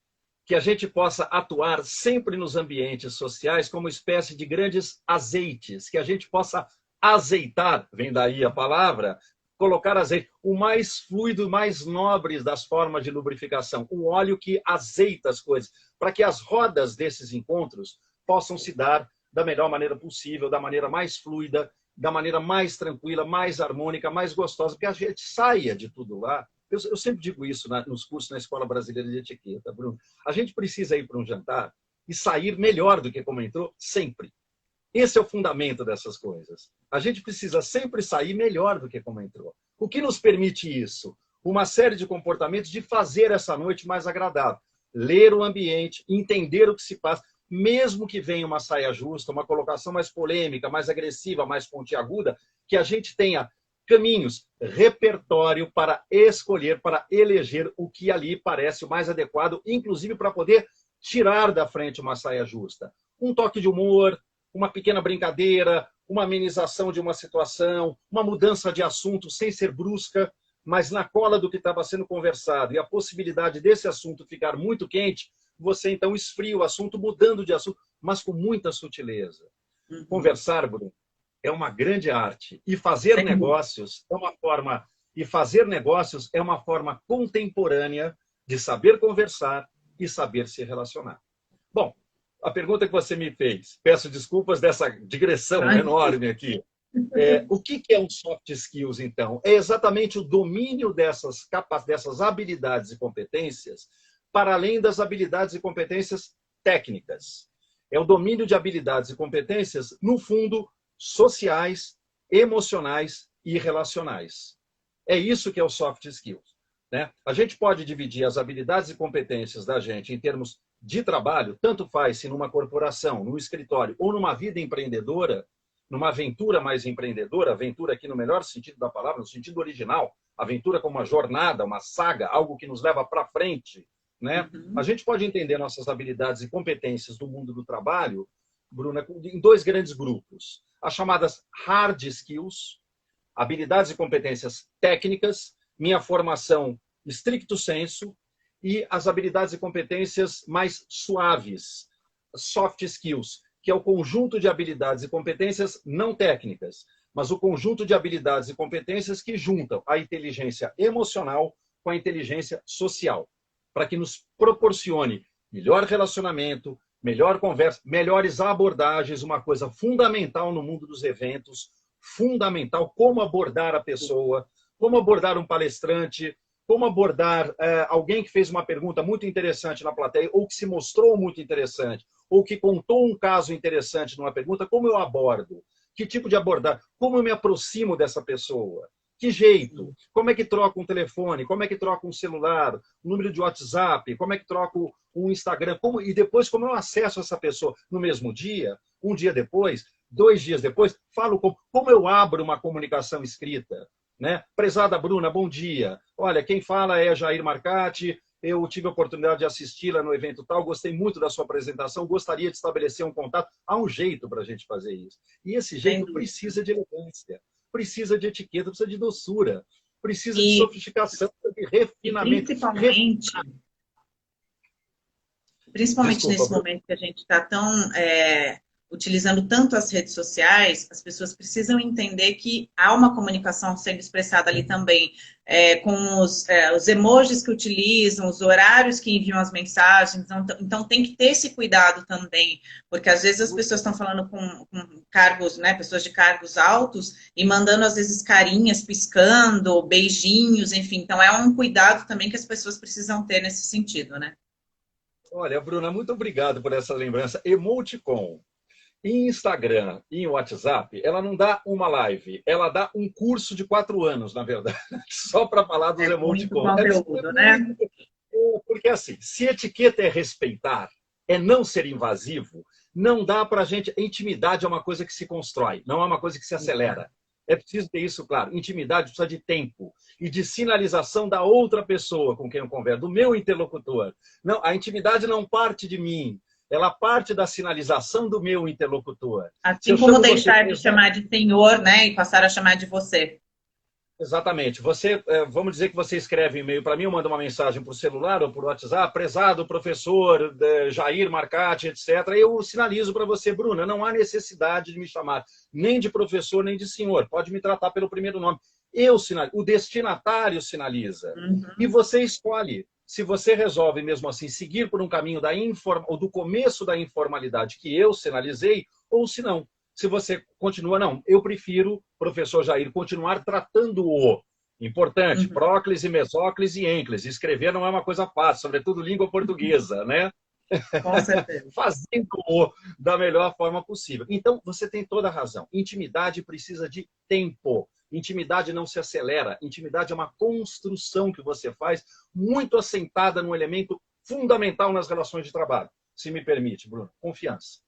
que a gente possa atuar sempre nos ambientes sociais como espécie de grandes azeites, que a gente possa azeitar, vem daí a palavra, colocar azeite, o mais fluido, mais nobre das formas de lubrificação, o óleo que azeita as coisas, para que as rodas desses encontros possam se dar da melhor maneira possível, da maneira mais fluida, da maneira mais tranquila, mais harmônica, mais gostosa, que a gente saia de tudo lá. Eu sempre digo isso nos cursos na Escola Brasileira de Etiqueta, Bruno. A gente precisa ir para um jantar e sair melhor do que como entrou, sempre. Esse é o fundamento dessas coisas. A gente precisa sempre sair melhor do que como entrou. O que nos permite isso? Uma série de comportamentos de fazer essa noite mais agradável. Ler o ambiente, entender o que se passa, mesmo que venha uma saia justa, uma colocação mais polêmica, mais agressiva, mais pontiaguda, que a gente tenha caminhos, repertório para escolher, para eleger o que ali parece o mais adequado, inclusive para poder tirar da frente uma saia justa. Um toque de humor, uma pequena brincadeira, uma amenização de uma situação, uma mudança de assunto sem ser brusca, mas na cola do que estava sendo conversado, e a possibilidade desse assunto ficar muito quente, você então esfria o assunto, mudando de assunto, mas com muita sutileza. Conversar, Bruno, é uma grande arte. E fazer negócios é uma forma contemporânea de saber conversar e saber se relacionar. Bom, a pergunta que você me fez, peço desculpas dessa digressão enorme aqui. O que é um soft skills, então? É exatamente o domínio dessas habilidades e competências para além das habilidades e competências técnicas. É o domínio de habilidades e competências, no fundo, sociais, emocionais e relacionais. É isso que é o soft skills, né? A gente pode dividir as habilidades e competências da gente em termos de trabalho, tanto faz se numa corporação, num escritório ou numa vida empreendedora, numa aventura mais empreendedora, aventura aqui no melhor sentido da palavra, no sentido original, aventura como uma jornada, uma saga, algo que nos leva para frente, né? A gente pode entender nossas habilidades e competências do mundo do trabalho, Bruna, em 2 grandes grupos. As chamadas hard skills, habilidades e competências técnicas, minha formação stricto sensu, e as habilidades e competências mais suaves, soft skills, que é o conjunto de habilidades e competências não técnicas, mas o conjunto de habilidades e competências que juntam a inteligência emocional com a inteligência social, para que nos proporcione melhor relacionamento, melhor conversa, melhores abordagens, uma coisa fundamental no mundo dos eventos, fundamental, como abordar a pessoa, como abordar um palestrante, como abordar alguém que fez uma pergunta muito interessante na plateia, ou que se mostrou muito interessante, ou que contou um caso interessante numa pergunta, como eu abordo? Que tipo de abordagem? Como eu me aproximo dessa pessoa? Que jeito? Como é que troca um telefone? Como é que troca um celular? Um número de WhatsApp? Como é que troco um Instagram? E depois, como eu acesso essa pessoa no mesmo dia, um dia depois, 2 dias depois, falo como eu abro uma comunicação escrita, né? Prezada Bruna, bom dia. Olha, quem fala é Jair Marcati. Eu tive a oportunidade de assisti-la no evento tal, gostei muito da sua apresentação, gostaria de estabelecer um contato. Há um jeito para a gente fazer isso. E esse jeito precisa de elegância, precisa de etiqueta, precisa de doçura, precisa de sofisticação, de refinamento. Principalmente nesse momento que a gente está tão utilizando tanto as redes sociais, as pessoas precisam entender que há uma comunicação sendo expressada ali também, com os emojis que utilizam, os horários que enviam as mensagens. Então tem que ter esse cuidado também, porque às vezes as pessoas estão falando com cargos, né, pessoas de cargos altos e mandando às vezes carinhas, piscando, beijinhos, enfim. Então é um cuidado também que as pessoas precisam ter nesse sentido, né? Olha, Bruna, muito obrigado por essa lembrança. Emoticon. Em Instagram e em WhatsApp, ela não dá uma live, ela dá um curso de 4 anos, na verdade, só para falar dos É muito emoticons. conteúdo, né? Porque assim, se etiqueta é respeitar, é não ser invasivo, não dá para a gente. Intimidade é uma coisa que se constrói, não é uma coisa que se acelera. É preciso ter isso claro. Intimidade precisa de tempo e de sinalização da outra pessoa com quem eu converso, do meu interlocutor. Não, a intimidade não parte de mim, ela parte da sinalização do meu interlocutor. Se Assim eu como chamo você, deixar de chamar de senhor, né, e passar a chamar de você. exatamente. Você, vamos dizer que você escreve um e-mail para mim, eu mando uma mensagem por celular ou por WhatsApp, prezado professor Jair Marcati, etc. Eu sinalizo para você, Bruna, não há necessidade de me chamar nem de professor, nem de senhor. Pode me tratar pelo primeiro nome. Eu sinalizo, o destinatário sinaliza. E Uhum. você escolhe se você resolve mesmo assim seguir por um caminho ou do começo da informalidade que eu sinalizei, ou se não. Se você continua, não, eu prefiro, professor Jair, continuar tratando-o. Importante, Uhum. próclise, mesóclise e ênclise. Escrever não é uma coisa fácil, sobretudo língua portuguesa, né? Com certeza. Fazendo-o da melhor forma possível. Então, você tem toda a razão. Intimidade precisa de tempo. Intimidade não se acelera. Intimidade é uma construção que você faz, muito assentada num elemento fundamental nas relações de trabalho. Se me permite, Bruno, confiança.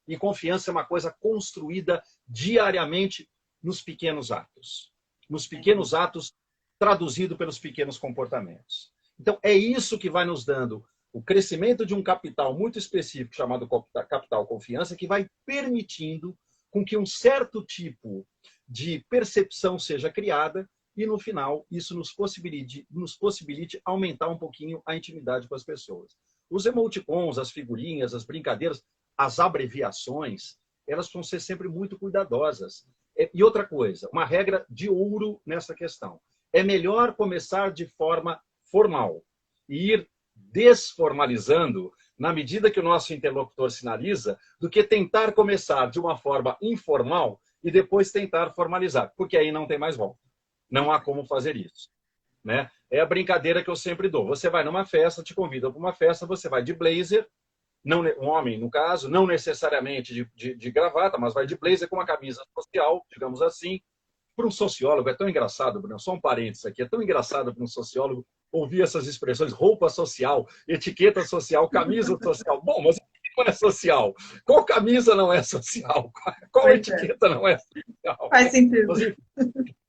E confiança é uma coisa construída diariamente nos pequenos atos. Nos pequenos atos, traduzido pelos pequenos comportamentos. Então, é isso que vai nos dando o crescimento de um capital muito específico, chamado capital confiança, que vai permitindo com que um certo tipo de percepção seja criada e, no final, isso nos possibilite aumentar um pouquinho a intimidade com as pessoas. Os emoticons, as figurinhas, as brincadeiras, as abreviações, elas vão ser sempre muito cuidadosas. E outra coisa, uma regra de ouro nessa questão. É melhor começar de forma formal e ir desformalizando na medida que o nosso interlocutor sinaliza, do que tentar começar de uma forma informal e depois tentar formalizar, porque aí não tem mais volta. Não há como fazer isso. Né? É a brincadeira que eu sempre dou. Você vai numa festa, te convida para uma festa, você vai de blazer, não, um homem, no caso, não necessariamente de gravata, mas vai de blazer com uma camisa social, digamos assim. Para um sociólogo, é tão engraçado, Bruno, só um parênteses aqui, é tão engraçado para um sociólogo ouvir essas expressões, roupa social, etiqueta social, camisa social. Bom, mas não é social? Qual camisa não é social? Qual Pois é. etiqueta não é social? Faz sentido.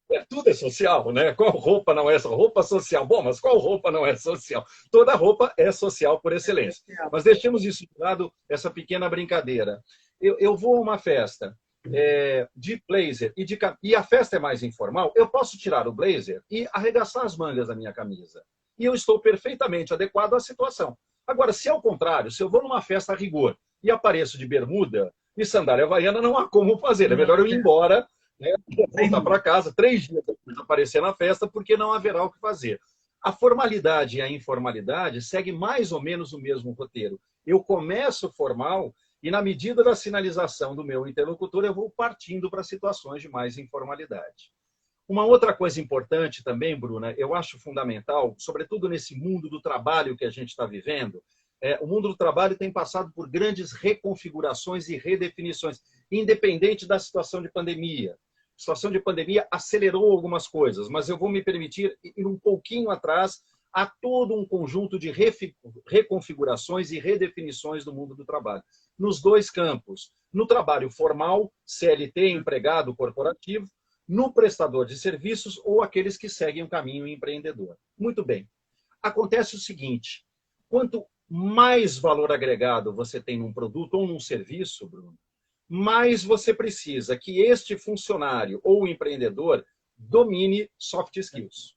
Mas, tudo é social, né? Qual roupa não é roupa social? Bom, mas qual roupa não é social? Toda roupa é social por excelência. Mas deixemos isso de lado, essa pequena brincadeira. Eu vou a uma festa de blazer e a festa é mais informal, eu posso tirar o blazer e arregaçar as mangas da minha camisa. E eu estou perfeitamente adequado à situação. Agora, se ao contrário, se eu vou numa festa a rigor e apareço de bermuda e sandália havaiana, não há como fazer. É melhor eu ir embora, né, voltar para casa 3 dias depois de aparecer na festa, porque não haverá o que fazer. A formalidade e a informalidade seguem mais ou menos o mesmo roteiro. Eu começo formal e, na medida da sinalização do meu interlocutor, eu vou partindo para situações de mais informalidade. Uma outra coisa importante também, Bruna, eu acho fundamental, sobretudo nesse mundo do trabalho que a gente está vivendo, o mundo do trabalho tem passado por grandes reconfigurações e redefinições, independente da situação de pandemia. A situação de pandemia acelerou algumas coisas, mas eu vou me permitir ir um pouquinho atrás a todo um conjunto de reconfigurações e redefinições do mundo do trabalho. Nos dois campos, no trabalho formal, CLT, empregado corporativo, no prestador de serviços ou aqueles que seguem o caminho empreendedor. Muito bem. Acontece o seguinte, quanto mais valor agregado você tem num produto ou num serviço, Bruno, mais você precisa que este funcionário ou empreendedor domine soft skills.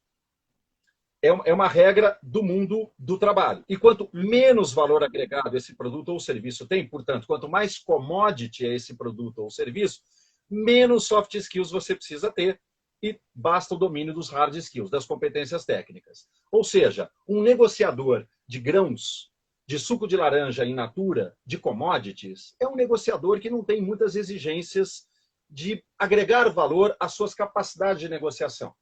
É uma regra do mundo do trabalho. E quanto menos valor agregado esse produto ou serviço tem, portanto, quanto mais commodity é esse produto ou serviço, menos soft skills você precisa ter e basta o domínio dos hard skills, das competências técnicas. Ou seja, um negociador de grãos, de suco de laranja in natura, de commodities, é um negociador que não tem muitas exigências de agregar valor às suas capacidades de negociação.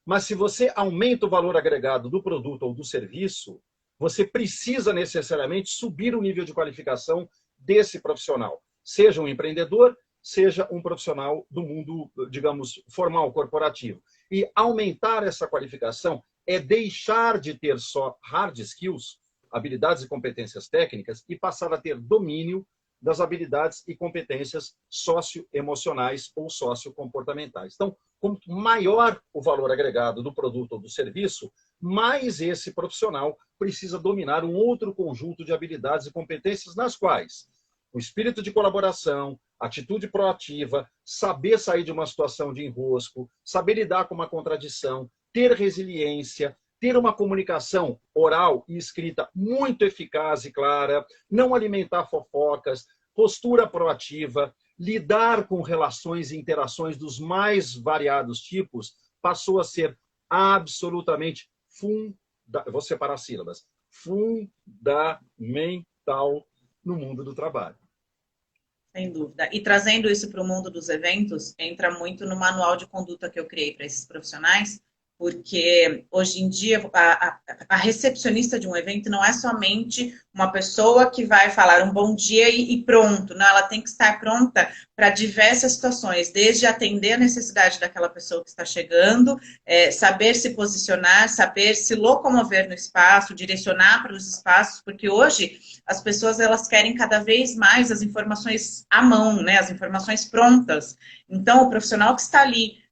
Mas se você aumenta o valor agregado do produto ou do serviço, você precisa necessariamente subir o nível de qualificação desse profissional, seja um empreendedor, seja um profissional do mundo, digamos, formal, corporativo. E aumentar essa qualificação é deixar de ter só hard skills, habilidades e competências técnicas, e passar a ter domínio das habilidades e competências socioemocionais ou sociocomportamentais. Então, quanto maior o valor agregado do produto ou do serviço, mais esse profissional precisa dominar um outro conjunto de habilidades e competências nas quais o espírito de colaboração, atitude proativa, saber sair de uma situação de enrosco, saber lidar com uma contradição, ter resiliência, ter uma comunicação oral e escrita muito eficaz e clara, não alimentar fofocas, postura proativa, lidar com relações e interações dos mais variados tipos, passou a ser absolutamente vou separar sílabas, fundamental no mundo do trabalho. Sem dúvida. E trazendo isso para o mundo dos eventos, entra muito no manual de conduta que eu criei para esses profissionais, porque hoje em dia a recepcionista de um evento não é somente uma pessoa que vai falar um bom dia e pronto. Não, ela tem que estar pronta para diversas situações, desde atender a necessidade daquela pessoa que está chegando, saber se posicionar, saber se locomover no espaço, direcionar para os espaços, porque hoje as pessoas elas querem cada vez mais as informações à mão, né? As informações prontas. Então, o profissional que está ali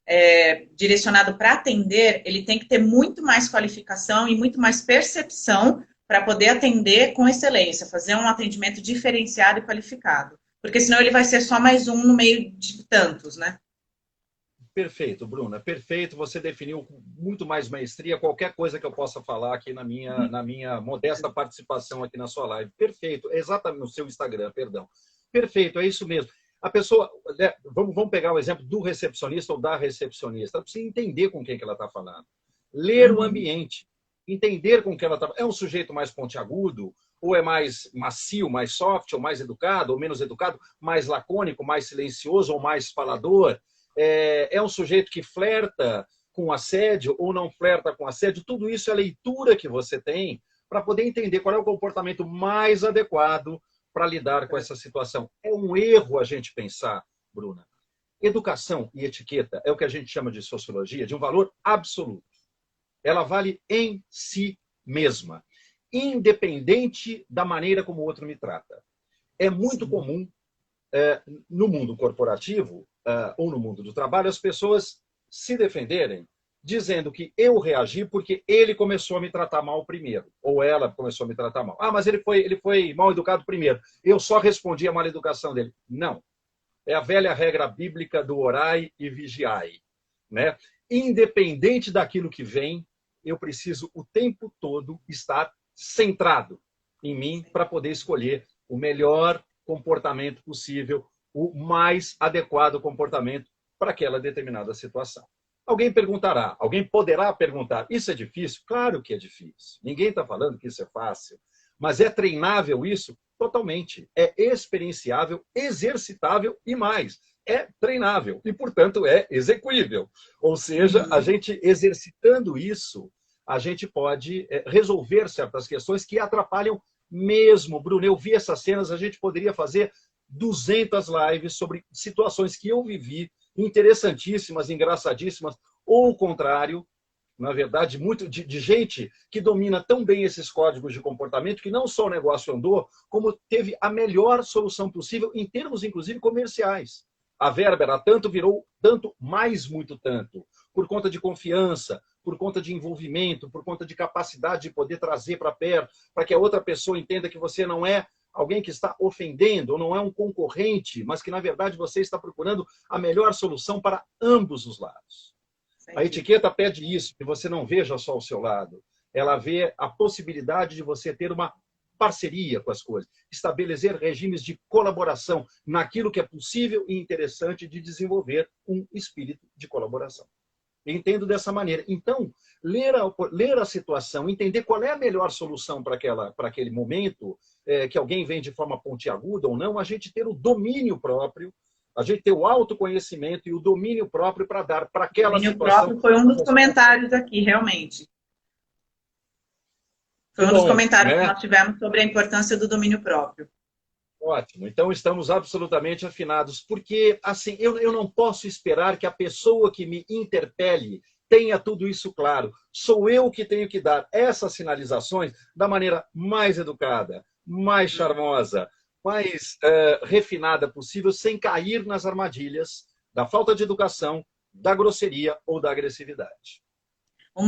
direcionado para atender, ele tem que ter muito mais qualificação e muito mais percepção para poder atender com excelência, fazer um atendimento diferenciado e qualificado. Porque senão ele vai ser só mais um no meio de tantos, né? Perfeito, Bruna, perfeito. Você definiu com muito mais maestria qualquer coisa que eu possa falar aqui na minha modesta participação aqui na sua live. Perfeito, exatamente no seu Instagram, perdão. Perfeito, é isso mesmo. A pessoa, vamos pegar o exemplo do recepcionista ou da recepcionista. Ela precisa entender com quem que ela está falando. Ler o ambiente, entender com quem ela está falando. É um sujeito mais pontiagudo, ou é mais macio, mais soft, ou mais educado, ou menos educado, mais lacônico, mais silencioso, ou mais falador. É um sujeito que flerta com assédio ou não flerta com assédio. Tudo isso é a leitura que você tem para poder entender qual é o comportamento mais adequado para lidar com essa situação. É um erro a gente pensar, Bruna. Educação e etiqueta é o que a gente chama de sociologia, de um valor absoluto. Ela vale em si mesma, independente da maneira como o outro me trata. É muito comum, no mundo corporativo ou no mundo do trabalho, as pessoas se defenderem dizendo que eu reagi porque ele começou a me tratar mal primeiro, ou ela começou a me tratar mal. Ah, mas ele foi mal educado primeiro. Eu só respondi a mal educação dele. Não. É a velha regra bíblica do orai e vigiai, né? Independente daquilo que vem, eu preciso o tempo todo estar centrado em mim para poder escolher o melhor comportamento possível, o mais adequado comportamento para aquela determinada situação. Alguém perguntará, alguém poderá perguntar, isso é difícil? Claro que é difícil. Ninguém está falando que isso é fácil. Mas é treinável isso? Totalmente. É experienciável, exercitável e mais. É treinável e, portanto, é execuível. Ou seja, a gente exercitando isso, a gente pode resolver certas questões que atrapalham mesmo. Bruno, eu vi essas cenas, a gente poderia fazer 200 lives sobre situações que eu vivi, interessantíssimas, engraçadíssimas, ou o contrário, na verdade, muito de gente que domina tão bem esses códigos de comportamento que não só o negócio andou, como teve a melhor solução possível em termos, inclusive, comerciais. A verba era tanto, virou tanto, mais muito tanto, por conta de confiança, por conta de envolvimento, por conta de capacidade de poder trazer para perto, para que a outra pessoa entenda que você não é alguém que está ofendendo, ou não é um concorrente, mas que, na verdade, você está procurando a melhor solução para ambos os lados. A etiqueta pede isso, que você não veja só o seu lado, ela vê a possibilidade de você ter uma parceria com as coisas, estabelecer regimes de colaboração naquilo que é possível e interessante de desenvolver um espírito de colaboração. Entendo dessa maneira. Então, ler a situação, entender qual é a melhor solução para aquele momento, que alguém vem de forma pontiaguda ou não, a gente ter o domínio próprio, a gente ter o autoconhecimento e o domínio próprio para dar para aquela situação. O domínio próprio foi um dos comentários aqui, realmente. Foi um dos comentários que nós tivemos sobre a importância do domínio próprio. Ótimo. Então, estamos absolutamente afinados, porque assim, eu não posso esperar que a pessoa que me interpele tenha tudo isso claro. Sou eu que tenho que dar essas sinalizações da maneira mais educada, mais charmosa, mais refinada possível, sem cair nas armadilhas da falta de educação, da grosseria ou da agressividade. Um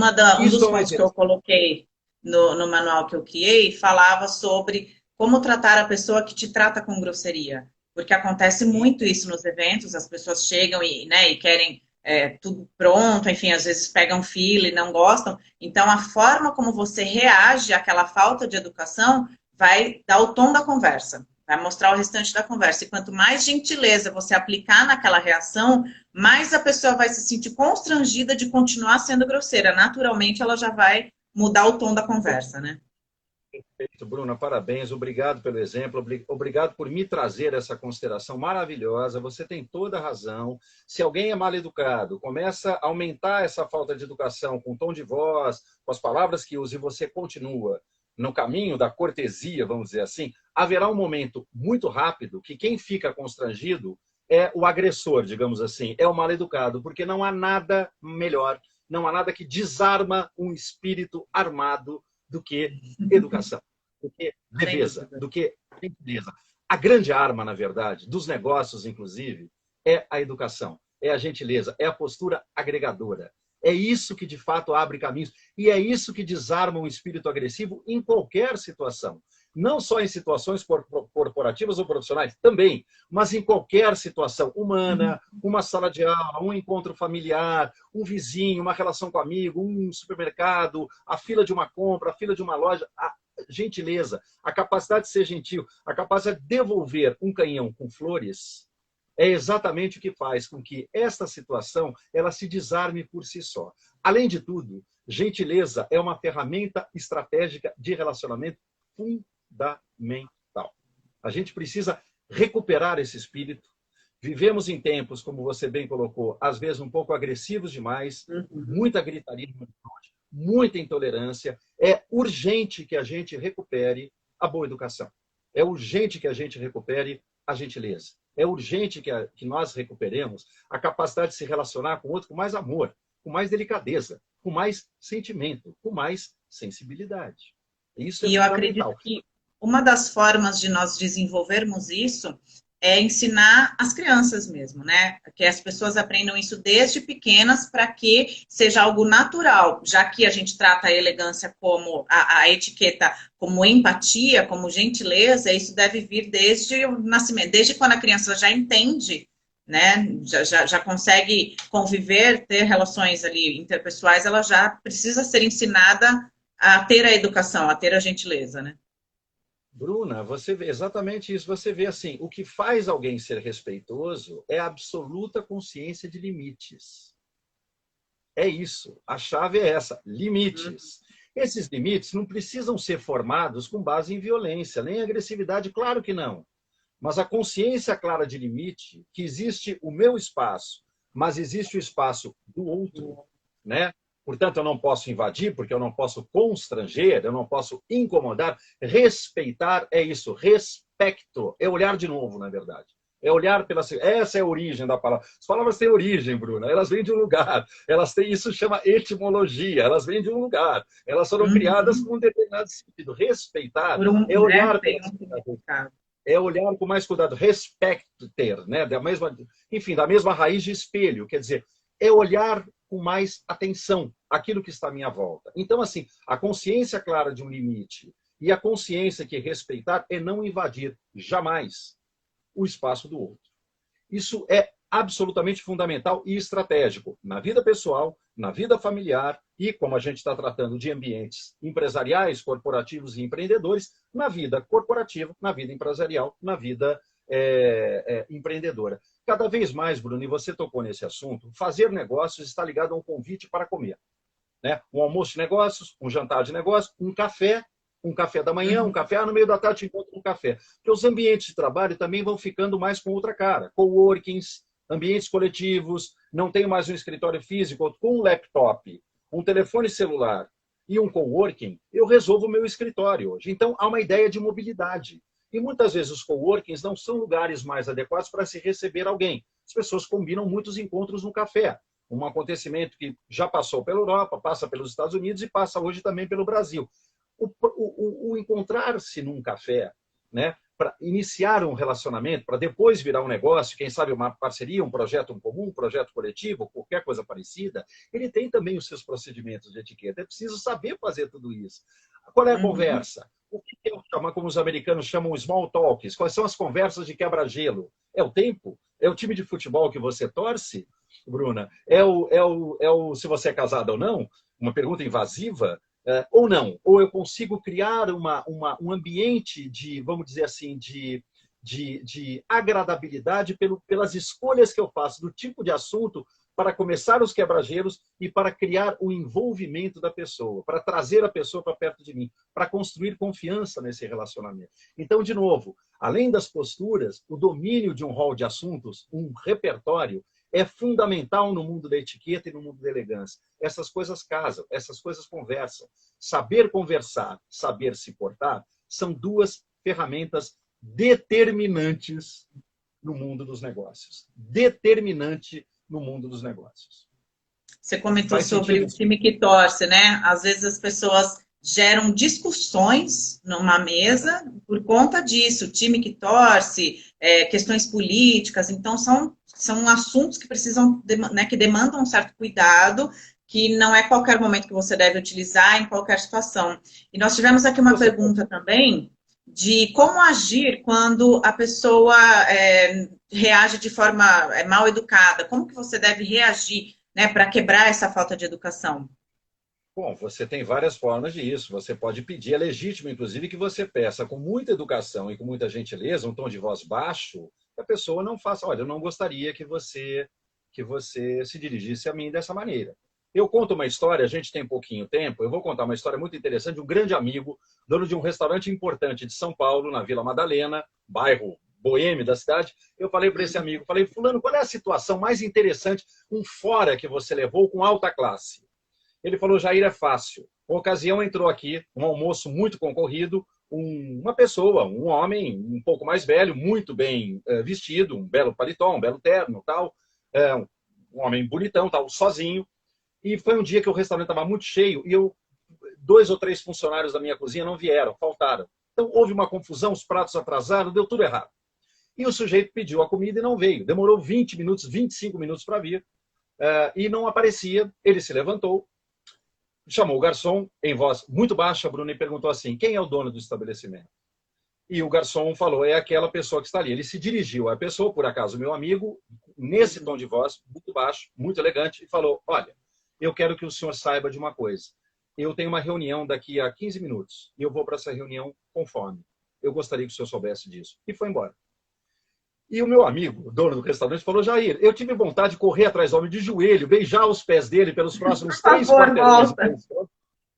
dos pontos que eu coloquei no manual que eu criei falava sobre como tratar a pessoa que te trata com grosseria. Porque acontece muito isso nos eventos, as pessoas chegam e querem tudo pronto, enfim, às vezes pegam fila e não gostam. Então, a forma como você reage àquela falta de educação vai dar o tom da conversa, vai mostrar o restante da conversa. E quanto mais gentileza você aplicar naquela reação, mais a pessoa vai se sentir constrangida de continuar sendo grosseira. Naturalmente, ela já vai mudar o tom da conversa, né? Perfeito, Bruna, parabéns, obrigado pelo exemplo, obrigado por me trazer essa consideração maravilhosa, você tem toda a razão. Se alguém é mal educado, começa a aumentar essa falta de educação com o tom de voz, com as palavras que usa, e você continua no caminho da cortesia, vamos dizer assim, haverá um momento muito rápido que quem fica constrangido é o agressor, digamos assim, é o mal educado, porque não há nada melhor, não há nada que desarma um espírito armado do que educação, do que leveza, do que gentileza. A grande arma, na verdade, dos negócios, inclusive, é a educação, é a gentileza, é a postura agregadora. É isso que, de fato, abre caminhos e é isso que desarma um espírito agressivo em qualquer situação. Não só em situações corporativas ou profissionais, também, mas em qualquer situação humana, uma sala de aula, um encontro familiar, um vizinho, uma relação com amigo, um supermercado, a fila de uma compra, a fila de uma loja, a gentileza, a capacidade de ser gentil, a capacidade de devolver um canhão com flores, é exatamente o que faz com que esta situação ela se desarme por si só. Além de tudo, gentileza é uma ferramenta estratégica de relacionamento fundamental. A gente precisa recuperar esse espírito. Vivemos em tempos, como você bem colocou, às vezes um pouco agressivos demais, muita gritaria, muita intolerância. É urgente que a gente recupere a boa educação. É urgente que a gente recupere a gentileza. É urgente que nós recuperemos a capacidade de se relacionar com o outro com mais amor, com mais delicadeza, com mais sentimento, com mais sensibilidade. Isso é fundamental. Eu acredito que uma das formas de nós desenvolvermos isso é ensinar as crianças mesmo, né? Que as pessoas aprendam isso desde pequenas para que seja algo natural, já que a gente trata a elegância como a etiqueta como empatia, como gentileza, isso deve vir desde o nascimento, desde quando a criança já entende, né? Já consegue conviver, ter relações ali interpessoais, ela já precisa ser ensinada a ter a educação, a ter a gentileza, né? Bruna, você vê exatamente isso. Você vê assim, o que faz alguém ser respeitoso é a absoluta consciência de limites. É isso. A chave é essa, limites. Esses limites não precisam ser formados com base em violência, nem agressividade, claro que não. Mas a consciência clara de limite, que existe o meu espaço, mas existe o espaço do outro, né? Portanto, eu não posso invadir, porque eu não posso constranger, eu não posso incomodar. Respeitar é isso, respeito. É olhar de novo, na verdade. É olhar pela... Essa é a origem da palavra. As palavras têm origem, Bruna. Elas vêm de um lugar. Elas têm... Isso chama etimologia. Elas vêm de um lugar. Elas foram criadas com um determinado sentido. Respeitar é olhar pela... É olhar com mais cuidado. Respecter, né? Enfim, da mesma raiz de espelho. Quer dizer, é olhar com mais atenção aquilo que está à minha volta. Então, assim, a consciência clara de um limite e a consciência que respeitar é não invadir jamais o espaço do outro. Isso é absolutamente fundamental e estratégico na vida pessoal, na vida familiar e, como a gente está tratando de ambientes empresariais, corporativos e empreendedores, na vida corporativa, na vida empresarial, na vida empreendedora. Cada vez mais, Bruno, e você tocou nesse assunto, fazer negócios está ligado a um convite para comer. Né? Um almoço de negócios, um jantar de negócios, um café da manhã, um café, no meio da tarde te encontra um café. Porque os ambientes de trabalho também vão ficando mais com outra cara. Coworkings, ambientes coletivos, não tenho mais um escritório físico, com um laptop, um telefone celular e um coworking, eu resolvo o meu escritório hoje. Então, há uma ideia de mobilidade. E muitas vezes os coworkings não são lugares mais adequados para se receber alguém. As pessoas combinam muitos encontros no café. Um acontecimento que já passou pela Europa, passa pelos Estados Unidos e passa hoje também pelo Brasil. O encontrar-se num café, né, para iniciar um relacionamento, para depois virar um negócio, quem sabe uma parceria, um projeto comum, um projeto coletivo, qualquer coisa parecida, ele tem também os seus procedimentos de etiqueta. É preciso saber fazer tudo isso. Qual é a conversa? O que eu chamo, como os americanos chamam, small talks? Quais são as conversas de quebra-gelo? É o tempo? É o time de futebol que você torce, Bruna? Se você é casada ou não? Uma pergunta invasiva? Ou não? Ou eu consigo criar um ambiente de, vamos dizer assim, de agradabilidade pelas escolhas que eu faço, do tipo de assunto, para começar os quebra-gelos e para criar o envolvimento da pessoa, para trazer a pessoa para perto de mim, para construir confiança nesse relacionamento. Então, de novo, além das posturas, o domínio de um rol de assuntos, um repertório, é fundamental no mundo da etiqueta e no mundo da elegância. Essas coisas casam, essas coisas conversam. Saber conversar, saber se portar, são duas ferramentas determinantes no mundo dos negócios. Determinante no mundo dos negócios. Você comentou sobre o time que torce, né? Às vezes as pessoas geram discussões numa mesa por conta disso, time que torce, questões políticas, então são assuntos que precisam, né, que demandam um certo cuidado, que não é qualquer momento que você deve utilizar em qualquer situação. E nós tivemos aqui uma pergunta também de como agir quando a pessoa reage de forma mal educada. Como que você deve reagir, né, para quebrar essa falta de educação? Bom, você tem várias formas disso. Você pode pedir, é legítimo, inclusive, que você peça com muita educação e com muita gentileza, um tom de voz baixo, que a pessoa não faça, olha, eu não gostaria que você se dirigisse a mim dessa maneira. Eu conto uma história, a gente tem pouquinho tempo, eu vou contar uma história muito interessante de um grande amigo, dono de um restaurante importante de São Paulo, na Vila Madalena, bairro boêmio da cidade. Eu falei para esse amigo, falei, fulano, qual é a situação mais interessante, um fora que você levou com alta classe? Ele falou, Jair, é fácil. Uma ocasião entrou aqui, um almoço muito concorrido, uma pessoa, um homem um pouco mais velho, muito bem vestido, um belo paletó, um belo terno, tal, um homem bonitão, tal, sozinho. E foi um dia que o restaurante estava muito cheio e 2 ou 3 funcionários da minha cozinha não vieram, faltaram. Então houve uma confusão, os pratos atrasaram, deu tudo errado. E o sujeito pediu a comida e não veio. Demorou 20 minutos, 25 minutos para vir e não aparecia. Ele se levantou, chamou o garçom em voz muito baixa, Bruno, e perguntou assim, quem é o dono do estabelecimento? E o garçom falou, é aquela pessoa que está ali. Ele se dirigiu à pessoa, por acaso meu amigo, nesse tom de voz, muito baixo, muito elegante, e falou, olha, eu quero que o senhor saiba de uma coisa. Eu tenho uma reunião daqui a 15 minutos e eu vou para essa reunião com fome. Eu gostaria que o senhor soubesse disso. E foi embora. E o meu amigo, dono do restaurante, falou, Jair, eu tive vontade de correr atrás do homem de joelho, beijar os pés dele pelos próximos 3 quarteirões,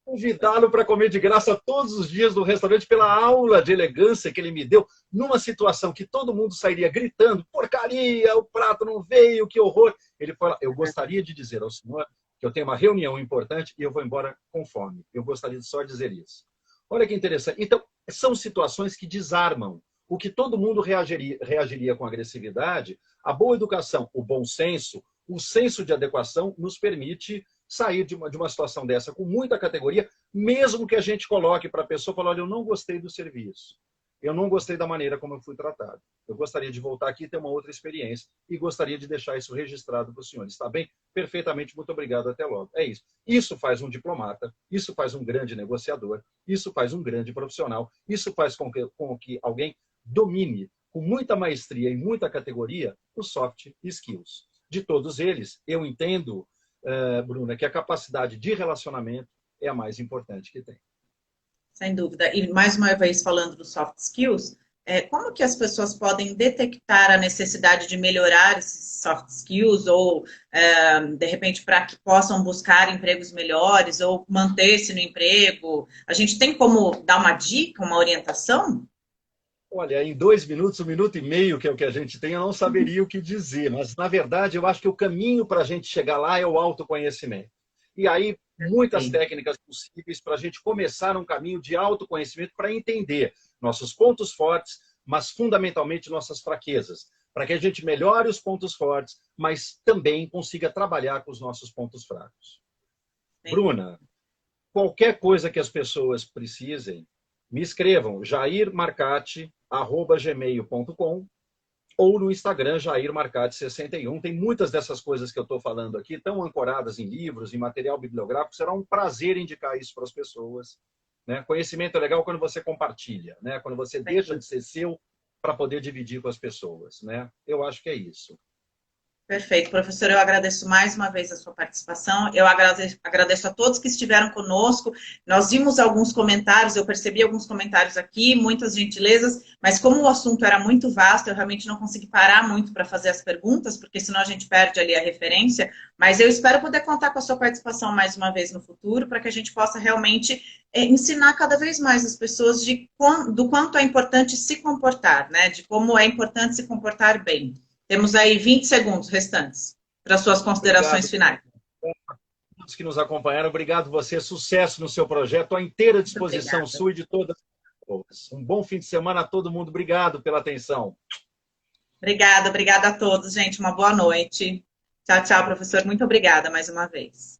convidá-lo para comer de graça todos os dias no restaurante pela aula de elegância que ele me deu, numa situação que todo mundo sairia gritando, porcaria, o prato não veio, que horror. Ele falou, eu gostaria de dizer ao senhor que eu tenho uma reunião importante e eu vou embora com fome. Eu gostaria de só dizer isso. Olha que interessante. Então, são situações que desarmam. O que todo mundo reagiria com agressividade, a boa educação, o bom senso, o senso de adequação nos permite sair de uma situação dessa com muita categoria, mesmo que a gente coloque para a pessoa e fale, olha, eu não gostei do serviço. Eu não gostei da maneira como eu fui tratado. Eu gostaria de voltar aqui e ter uma outra experiência e gostaria de deixar isso registrado para o senhor. Está bem? Perfeitamente, muito obrigado, até logo. É isso. Isso faz um diplomata, isso faz um grande negociador, isso faz um grande profissional, isso faz com que alguém domine com muita maestria e muita categoria os soft skills. De todos eles, eu entendo, Bruna, que a capacidade de relacionamento é a mais importante que tem. Sem dúvida. E mais uma vez falando dos soft skills, como que as pessoas podem detectar a necessidade de melhorar esses soft skills ou, de repente, para que possam buscar empregos melhores ou manter-se no emprego? A gente tem como dar uma dica, uma orientação? Olha, em 2 minutos, 1 minuto e meio, que é o que a gente tem, eu não saberia o que dizer. Mas, na verdade, eu acho que o caminho para a gente chegar lá é o autoconhecimento. E aí, muitas Sim. técnicas possíveis para a gente começar um caminho de autoconhecimento para entender nossos pontos fortes, mas fundamentalmente nossas fraquezas, para que a gente melhore os pontos fortes, mas também consiga trabalhar com os nossos pontos fracos. Sim. Bruna, qualquer coisa que as pessoas precisem, me escrevam jairmarcati@gmail.com ou no Instagram jairmarcati61. Tem muitas dessas coisas que eu estou falando aqui, estão ancoradas em livros, em material bibliográfico. Será um prazer indicar isso para as pessoas. Né? Conhecimento é legal quando você compartilha, né? Quando você deixa de ser seu para poder dividir com as pessoas. Né? Eu acho que é isso. Perfeito, professor. Eu agradeço mais uma vez a sua participação. Eu agradeço a todos que estiveram conosco. Nós vimos alguns comentários, eu percebi alguns comentários aqui, muitas gentilezas, mas como o assunto era muito vasto, eu realmente não consegui parar muito para fazer as perguntas, porque senão a gente perde ali a referência. Mas eu espero poder contar com a sua participação mais uma vez no futuro, para que a gente possa realmente ensinar cada vez mais as pessoas do quanto é importante se comportar, né? De como é importante se comportar bem. Temos aí 20 segundos restantes para suas considerações Obrigado finais. a todos que nos acompanharam. Obrigado você. Sucesso no seu projeto. À inteira Muito disposição obrigada. sua e de todas as pessoas. Um bom fim de semana a todo mundo. Obrigado pela atenção. Obrigada a todos, gente. Uma boa noite. Tchau, tchau, professor. Muito obrigada mais uma vez.